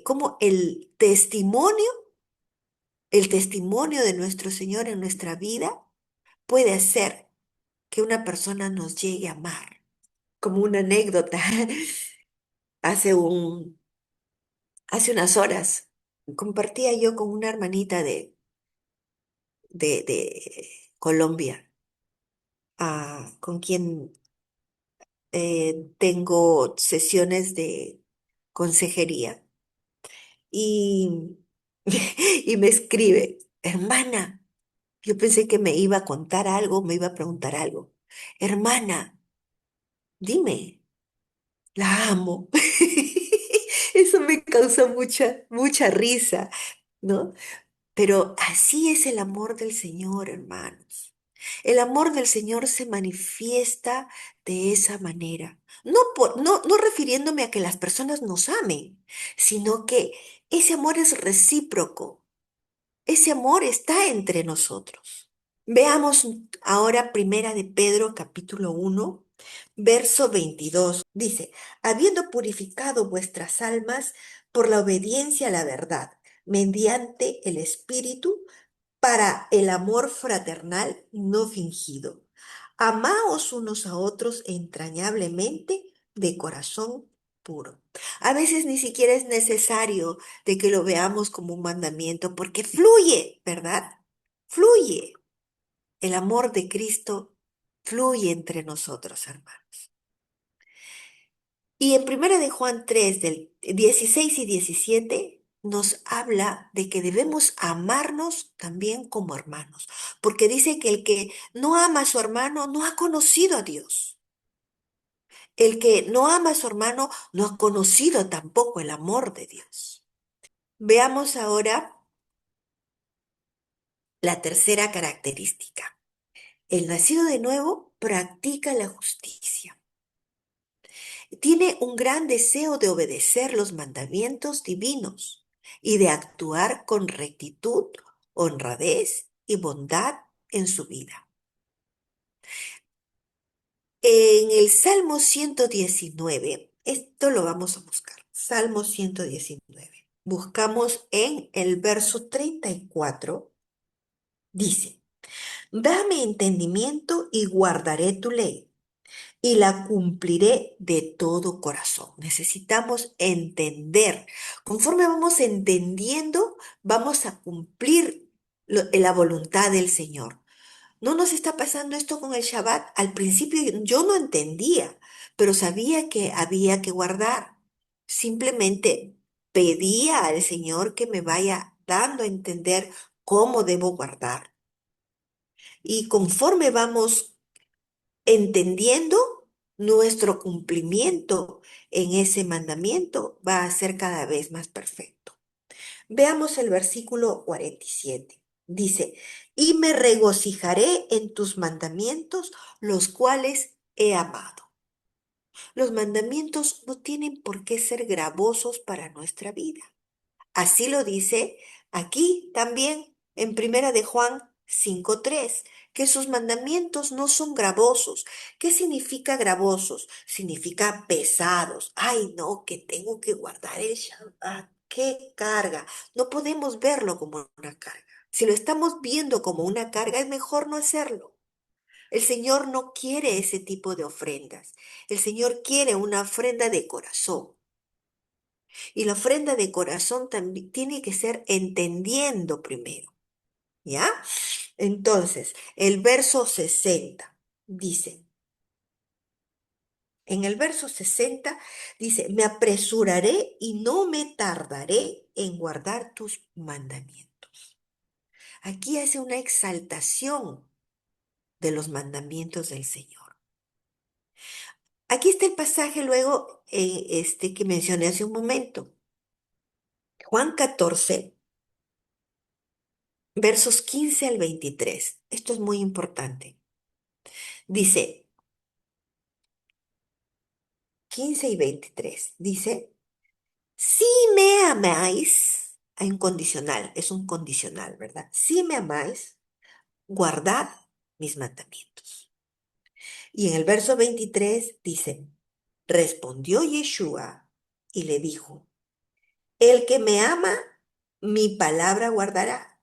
[SPEAKER 1] cómo el testimonio de nuestro Señor en nuestra vida puede hacer que una persona nos llegue a amar. Como una anécdota, hace hace unas horas compartía yo con una hermanita de Colombia, con quien tengo sesiones de consejería. Y, y me escribe, hermana, yo pensé que me iba a contar algo, me iba a preguntar algo. Hermana, dime, la amo. Eso me causó mucha risa, ¿no? Pero así es el amor del Señor, hermanos. El amor del Señor se manifiesta de esa manera. No refiriéndome a que las personas nos amen, sino que ese amor es recíproco. Ese amor está entre nosotros. Veamos ahora Primera de Pedro capítulo 1, verso 22. Dice, habiendo purificado vuestras almas por la obediencia a la verdad, mediante el Espíritu, para el amor fraternal no fingido. Amaos unos a otros entrañablemente de corazón puro. A veces ni siquiera es necesario de que lo veamos como un mandamiento porque fluye, ¿verdad? Fluye. El amor de Cristo fluye entre nosotros, hermanos. Y en Primera de Juan 3 del 16 y 17 nos habla de que debemos amarnos también como hermanos, porque dice que el que no ama a su hermano no ha conocido a Dios. El que no ama a su hermano no ha conocido tampoco el amor de Dios. Veamos ahora la tercera característica. El nacido de nuevo practica la justicia. Tiene un gran deseo de obedecer los mandamientos divinos y de actuar con rectitud, honradez y bondad en su vida. En el Salmo 119, esto lo vamos a buscar. Salmo 119. Buscamos en el verso 34, dice, dame entendimiento y guardaré tu ley y la cumpliré de todo corazón. Necesitamos entender. Conforme vamos entendiendo, vamos a cumplir la voluntad del Señor. ¿No nos está pasando esto con el Shabbat? Al principio yo no entendía, pero sabía que había que guardar. Simplemente pedía al Señor que me vaya dando a entender cómo debo guardar. Y conforme vamos entendiendo, nuestro cumplimiento en ese mandamiento va a ser cada vez más perfecto. Veamos el versículo 47. Dice, y me regocijaré en tus mandamientos, los cuales he amado. Los mandamientos no tienen por qué ser gravosos para nuestra vida. Así lo dice aquí también en Primera de Juan 5:3, que sus mandamientos no son gravosos. ¿Qué significa gravosos? Significa pesados. Ay, no, que tengo que guardar el Shabbat. ¡Qué carga! No podemos verlo como una carga. Si lo estamos viendo como una carga, es mejor no hacerlo. El Señor no quiere ese tipo de ofrendas. El Señor quiere una ofrenda de corazón. Y la ofrenda de corazón también tiene que ser entendiendo primero, ¿ya? Entonces, el verso 60 dice, en el verso 60 dice, me apresuraré y no me tardaré en guardar tus mandamientos. Aquí hace una exaltación de los mandamientos del Señor. Aquí está el pasaje luego que mencioné hace un momento. Juan 14 versos 15 al 23. Esto es muy importante. Dice 15 y 23. Dice, si me amáis, hay un condicional, es un condicional, ¿verdad? Si me amáis, guardad mis mandamientos. Y en el verso 23 dice, respondió Yeshua y le dijo, el que me ama, mi palabra guardará,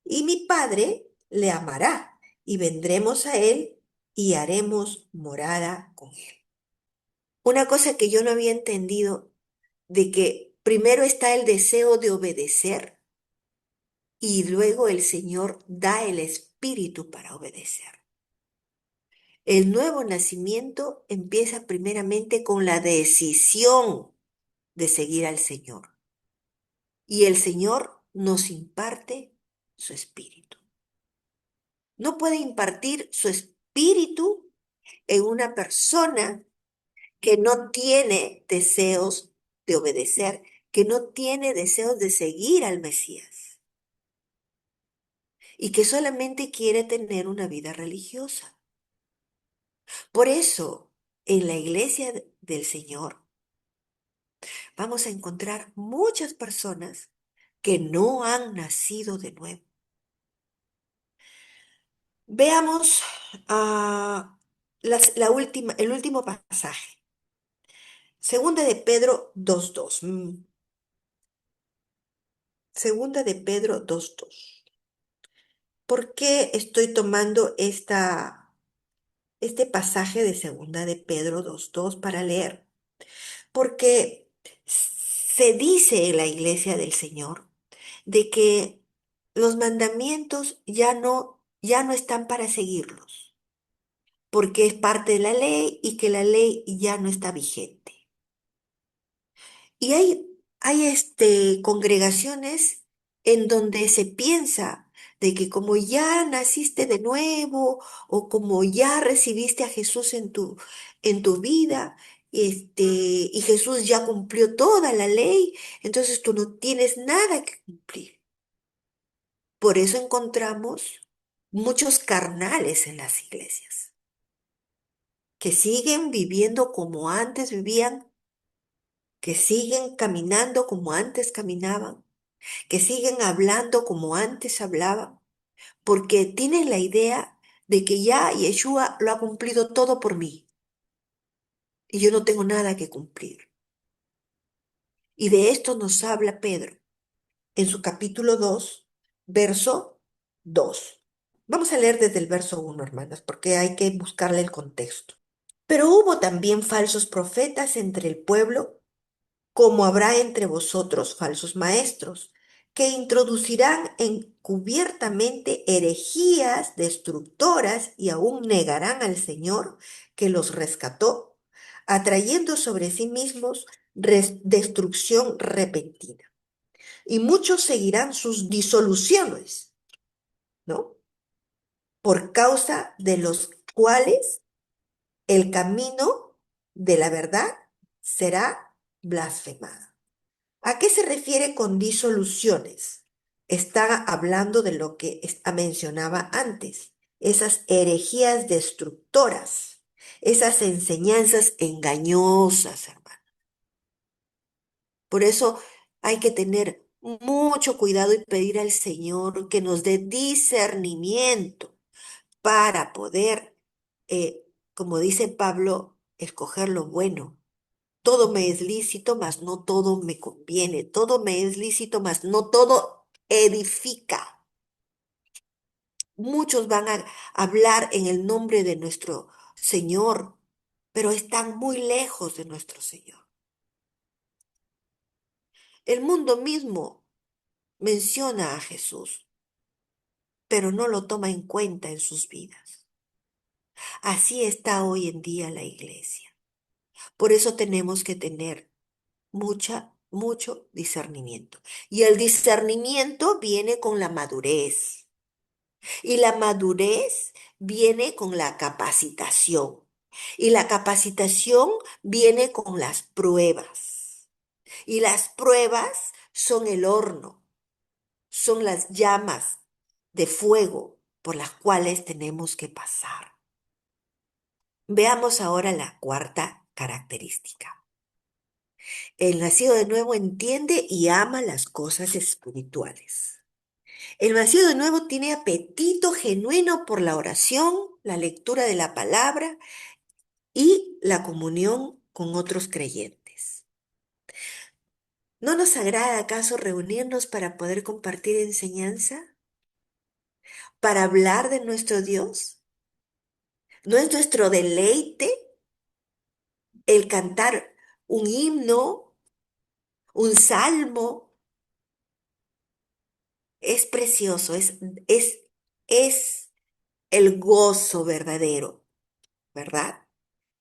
[SPEAKER 1] y mi Padre le amará, y vendremos a él y haremos morada con él. Una cosa que yo no había entendido, de que primero está el deseo de obedecer y luego el Señor da el espíritu para obedecer. El nuevo nacimiento empieza primeramente con la decisión de seguir al Señor y el Señor nos imparte su espíritu. No puede impartir su espíritu en una persona que no tiene deseos de obedecer, que no tiene deseos de seguir al Mesías y que solamente quiere tener una vida religiosa. Por eso, en la iglesia del Señor vamos a encontrar muchas personas que no han nacido de nuevo. Veamos el último pasaje. Segunda de Pedro 2:2. Segunda de Pedro 2:2. ¿Por qué estoy tomando este pasaje de Segunda de Pedro 2:2 para leer? porque se dice en la iglesia del Señor de que los mandamientos ya no están para seguirlos, porque es parte de la ley y que la ley ya no está vigente. Y hay congregaciones en donde se piensa de que como ya naciste de nuevo o como ya recibiste a Jesús en tu vida, y Jesús ya cumplió toda la ley, entonces tú no tienes nada que cumplir. Por eso encontramos muchos carnales en las iglesias, que siguen viviendo como antes vivían, que siguen caminando como antes caminaban, que siguen hablando como antes hablaban, porque tienen la idea de que ya Yeshua lo ha cumplido todo por mí y yo no tengo nada que cumplir. Y de esto nos habla Pedro en su capítulo 2, verso 2. Vamos a leer desde el verso 1, hermanas, porque hay que buscarle el contexto. Pero hubo también falsos profetas entre el pueblo, como habrá entre vosotros falsos maestros, que introducirán encubiertamente herejías destructoras y aún negarán al Señor que los rescató, atrayendo sobre sí mismos destrucción repentina. Y muchos seguirán sus disoluciones, ¿no? Por causa de los cuales el camino de la verdad será blasfemado. ¿A qué se refiere con disoluciones? Está hablando de lo que mencionaba antes, esas herejías destructoras, esas enseñanzas engañosas, hermano. Por eso hay que tener mucho cuidado y pedir al Señor que nos dé discernimiento para poder, como dice Pablo, escoger lo bueno. Todo me es lícito, mas no todo me conviene. Todo me es lícito, mas no todo edifica. Muchos van a hablar en el nombre de nuestro Señor, pero están muy lejos de nuestro Señor. El mundo mismo menciona a Jesús, pero no lo toma en cuenta en sus vidas. Así está hoy en día la iglesia. Por eso tenemos que tener mucho discernimiento. Y el discernimiento viene con la madurez. Y la madurez viene con la capacitación. Y la capacitación viene con las pruebas. Y las pruebas son el horno, son las llamas de fuego por las cuales tenemos que pasar. Veamos ahora la cuarta característica. El nacido de nuevo entiende y ama las cosas espirituales. El nacido de nuevo tiene apetito genuino por la oración, la lectura de la palabra y la comunión con otros creyentes. ¿No nos agrada acaso reunirnos para poder compartir enseñanza? ¿Para hablar de nuestro Dios? ¿No es nuestro deleite el cantar un himno, un salmo? Es precioso, es el gozo verdadero, ¿verdad?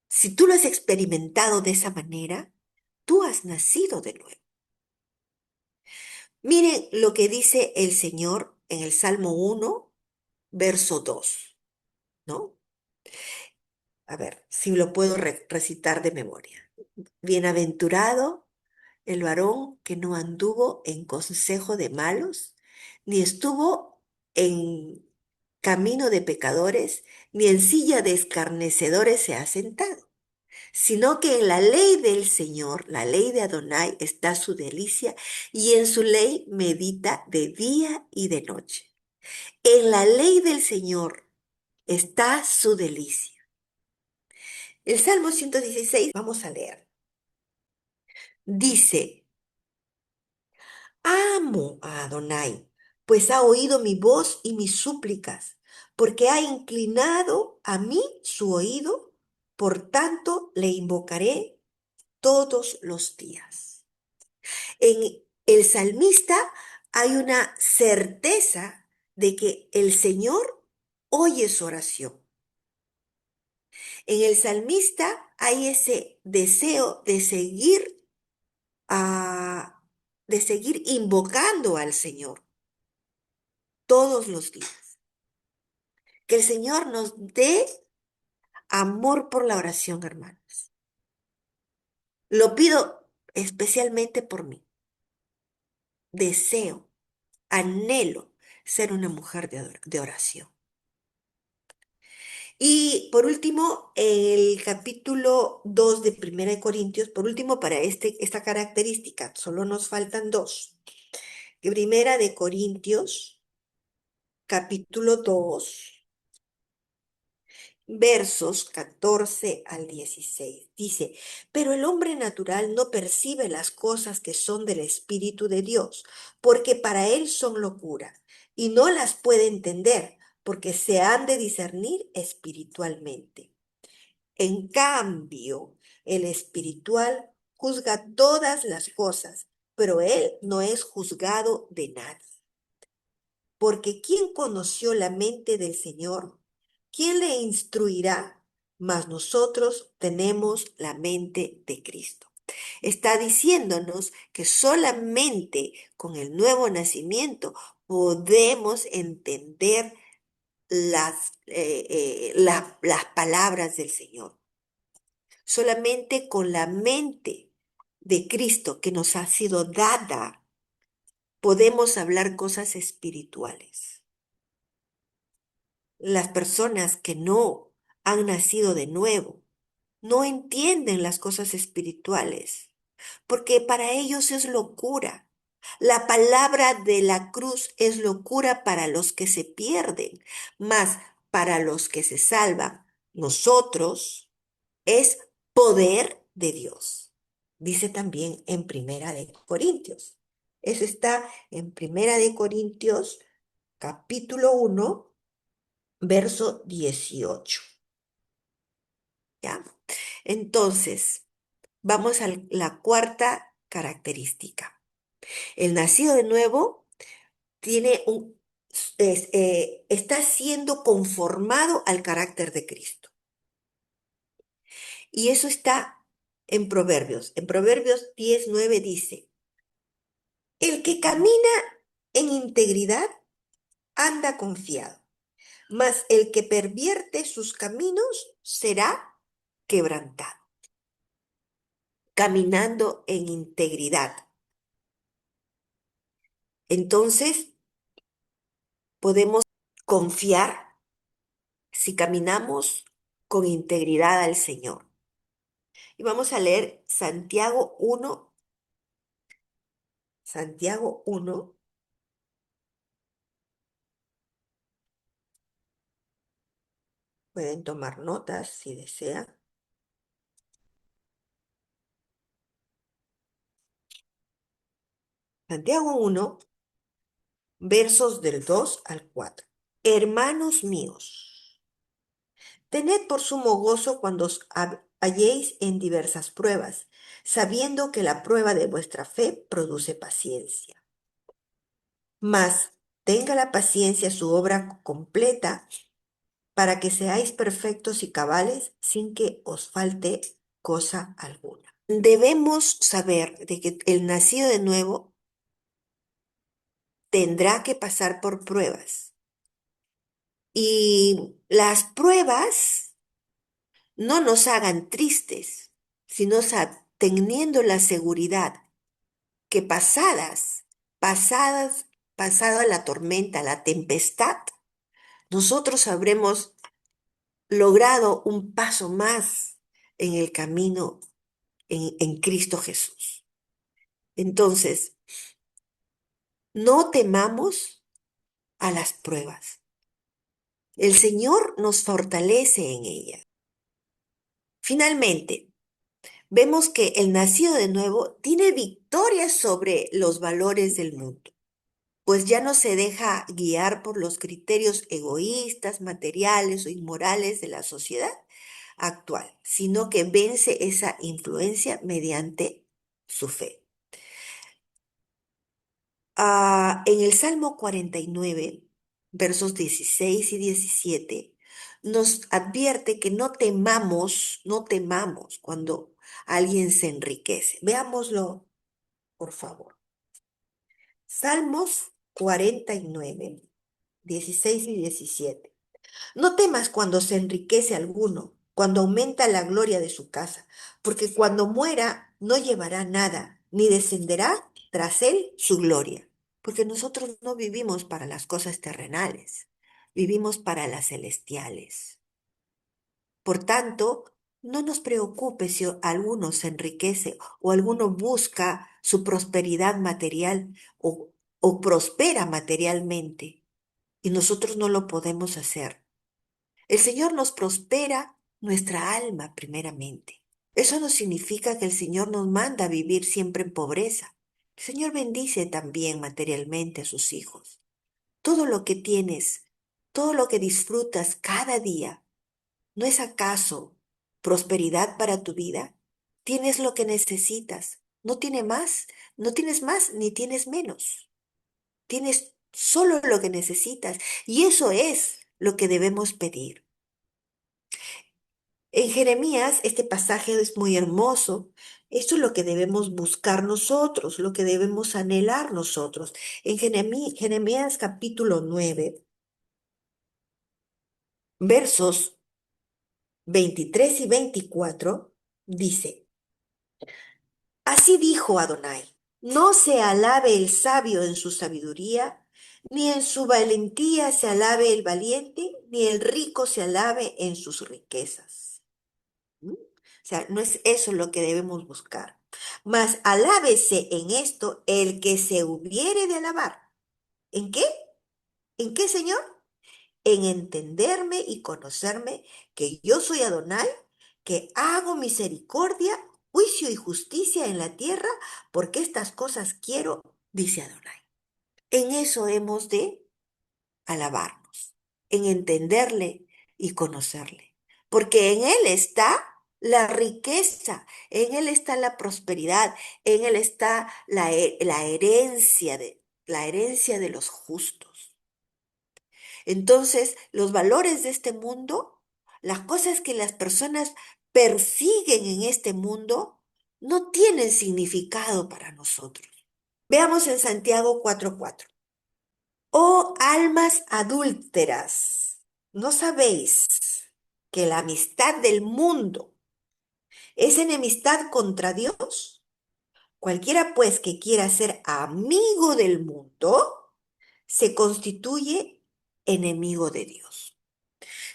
[SPEAKER 1] Si tú lo has experimentado de esa manera, tú has nacido de nuevo. Miren lo que dice el Señor en el Salmo 1, verso 2, ¿no? A ver, si lo puedo recitar de memoria. Bienaventurado el varón que no anduvo en consejo de malos, ni estuvo en camino de pecadores, ni en silla de escarnecedores se ha sentado, sino que en la ley del Señor, la ley de Adonai, está su delicia, y en su ley medita de día y de noche. En la ley del Señor está su delicia. El Salmo 116, vamos a leer. Dice, amo a Adonai, pues ha oído mi voz y mis súplicas, porque ha inclinado a mí su oído, por tanto le invocaré todos los días. En el salmista hay una certeza de que el Señor oye su oración. En el salmista hay ese deseo ah, de seguir invocando al Señor todos los días. Que el Señor nos dé amor por la oración, hermanos. Lo pido especialmente por mí. Deseo, anhelo ser una mujer de oración. Y por último, el capítulo 2 de Primera de Corintios, por último, para esta característica, solo nos faltan dos. Primera de Corintios, capítulo 2, versos 14 al 16. Dice, pero el hombre natural no percibe las cosas que son del Espíritu de Dios, porque para él son locura, y no las puede entender, porque se han de discernir espiritualmente. En cambio, el espiritual juzga todas las cosas, pero él no es juzgado de nadie. Porque ¿quién conoció la mente del Señor? ¿Quién le instruirá? Mas nosotros tenemos la mente de Cristo. Está diciéndonos que solamente con el nuevo nacimiento podemos entender las palabras del Señor. Solamente con la mente de Cristo que nos ha sido dada podemos hablar cosas espirituales. Las personas que no han nacido de nuevo no entienden las cosas espirituales, porque para ellos es locura. La palabra de la cruz es locura para los que se pierden, mas para los que se salvan, nosotros es poder de Dios. Dice también en Primera de Corintios. Eso está en Primera de Corintios, capítulo 1, verso 18. ¿Ya? Entonces, vamos a la cuarta característica. El nacido de nuevo tiene está siendo conformado al carácter de Cristo. Y eso está en Proverbios. En Proverbios 10:9 dice, el que camina en integridad anda confiado, mas el que pervierte sus caminos será quebrantado. Caminando en integridad. Entonces, podemos confiar si caminamos con integridad al Señor. Y vamos a leer Santiago 1, pueden tomar notas si desean. Santiago 1, versos del 2 al 4. Hermanos míos, tened por sumo gozo cuando os halléis en diversas pruebas, sabiendo que la prueba de vuestra fe produce paciencia. Mas tenga la paciencia su obra completa para que seáis perfectos y cabales sin que os falte cosa alguna. Debemos saber de que el nacido de nuevo tendrá que pasar por pruebas. Y las pruebas no nos hagan tristes, sino teniendo la seguridad que pasada la tormenta, la tempestad, nosotros habremos logrado un paso más en el camino en Cristo Jesús. Entonces, no temamos a las pruebas. El Señor nos fortalece en ellas. Finalmente, vemos que el nacido de nuevo tiene victoria sobre los valores del mundo, pues ya no se deja guiar por los criterios egoístas, materiales o inmorales de la sociedad. actual, sino que vence esa influencia mediante su fe. En el Salmo 49, versos 16 y 17, nos advierte que no temamos cuando alguien se enriquece. Veámoslo, por favor. Salmos 49, 16 y 17. No temas cuando se enriquece alguno, cuando aumenta la gloria de su casa, porque cuando muera no llevará nada, ni descenderá tras él su gloria, porque nosotros no vivimos para las cosas terrenales, vivimos para las celestiales. Por tanto, no nos preocupe si alguno se enriquece o alguno busca su prosperidad material o prospera materialmente, y nosotros no lo podemos hacer. El Señor nos prospera nuestra alma primeramente. Eso no significa que el Señor nos manda a vivir siempre en pobreza. El Señor bendice también materialmente a sus hijos. Todo lo que tienes, todo lo que disfrutas cada día, ¿no es acaso prosperidad para tu vida? Tienes lo que necesitas. No tiene más, no tienes más ni tienes menos. Tienes solo lo que necesitas y eso es lo que debemos pedir. En Jeremías, este pasaje es muy hermoso. Esto es lo que debemos buscar nosotros, lo que debemos anhelar nosotros. En Jeremías capítulo 9, versos 23 y 24, dice, así dijo Adonai, no se alabe el sabio en su sabiduría, ni en su valentía se alabe el valiente, ni el rico se alabe en sus riquezas. ¿Mm? O sea, no es eso lo que debemos buscar. Mas alábese en esto el que se hubiere de alabar. ¿En qué? ¿En qué, Señor? En entenderme y conocerme que yo soy Adonai, que hago misericordia, juicio y justicia en la tierra, porque estas cosas quiero, dice Adonai. En eso hemos de alabarnos, en entenderle y conocerle, porque en Él está la riqueza, en Él está la prosperidad, en Él está la herencia de los justos. Entonces, los valores de este mundo, las cosas que las personas persiguen en este mundo, no tienen significado para nosotros. Veamos en Santiago 4:4. Oh almas adúlteras, ¿no sabéis que la amistad del mundo es enemistad contra Dios? Cualquiera pues que quiera ser amigo del mundo, se constituye enemigo de Dios.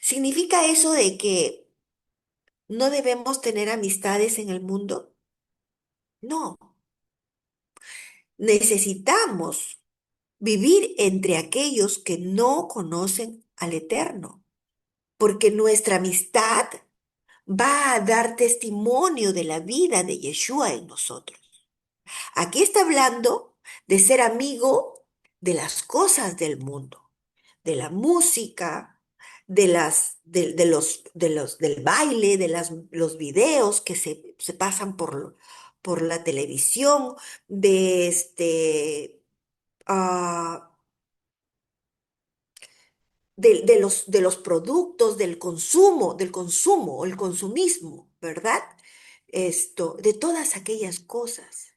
[SPEAKER 1] ¿Significa eso de que no debemos tener amistades en el mundo? No, necesitamos vivir entre aquellos que no conocen al Eterno, porque nuestra amistad va a dar testimonio de la vida de Yeshua en nosotros. Aquí está hablando de ser amigo de las cosas del mundo, de la música, del baile, los videos que se pasan por la televisión, de ah, de los productos, del consumo, el consumismo, ¿verdad? De todas aquellas cosas.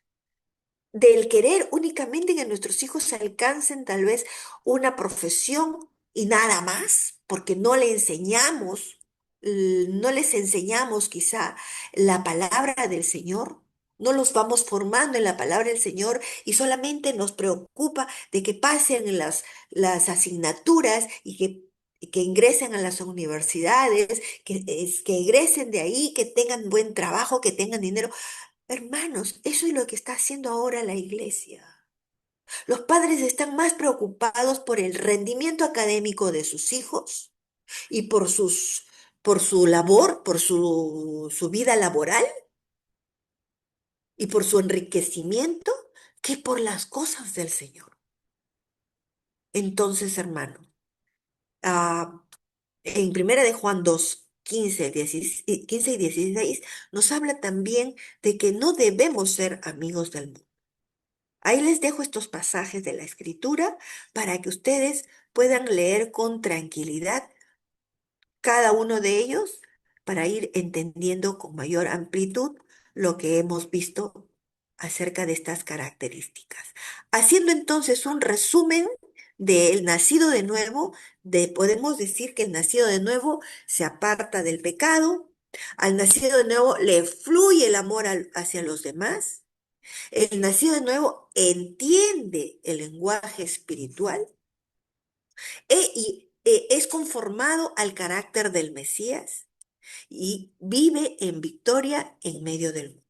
[SPEAKER 1] Del querer únicamente que nuestros hijos alcancen tal vez una profesión y nada más, porque no les enseñamos quizá la palabra del Señor, no los vamos formando en la palabra del Señor y solamente nos preocupa de que pasen las asignaturas y que ingresen a las universidades, que egresen de ahí, que tengan buen trabajo, que tengan dinero. Hermanos, eso es lo que está haciendo ahora la iglesia. Los padres están más preocupados por el rendimiento académico de sus hijos y por su labor, por su vida laboral y por su enriquecimiento que por las cosas del Señor. Entonces, hermano, ah, en Primera de Juan 2, 15 y 16 nos habla también de que no debemos ser amigos del mundo. Ahí les dejo estos pasajes de la Escritura para que ustedes puedan leer con tranquilidad cada uno de ellos para ir entendiendo con mayor amplitud lo que hemos visto acerca de estas características. Haciendo entonces un resumen del nacido de nuevo, podemos decir que el nacido de nuevo se aparta del pecado, al nacido de nuevo le fluye el amor hacia los demás, el nacido de nuevo entiende el lenguaje espiritual y es conformado al carácter del Mesías y vive en victoria en medio del mundo.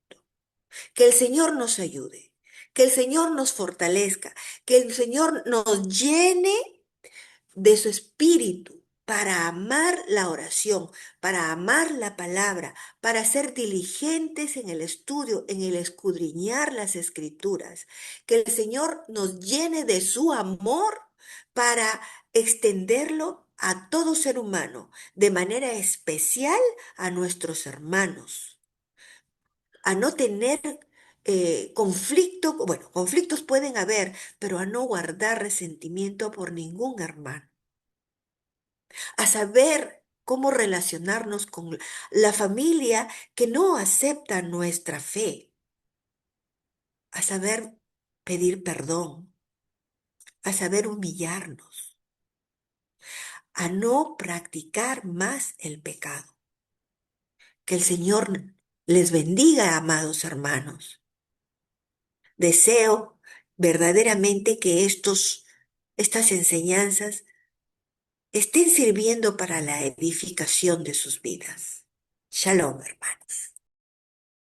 [SPEAKER 1] Que el Señor nos ayude, que el Señor nos fortalezca, que el Señor nos llene de su espíritu para amar la oración, para amar la palabra, para ser diligentes en el estudio, en el escudriñar las escrituras. Que el Señor nos llene de su amor para extenderlo a todo ser humano, de manera especial a nuestros hermanos, a no tener conflicto, bueno, conflictos pueden haber, pero a no guardar resentimiento por ningún hermano, a saber cómo relacionarnos con la familia que no acepta nuestra fe, a saber pedir perdón, a saber humillarnos, a no practicar más el pecado. Que el Señor les bendiga, amados hermanos. Deseo verdaderamente que estas enseñanzas estén sirviendo para la edificación de sus vidas. Shalom, hermanos.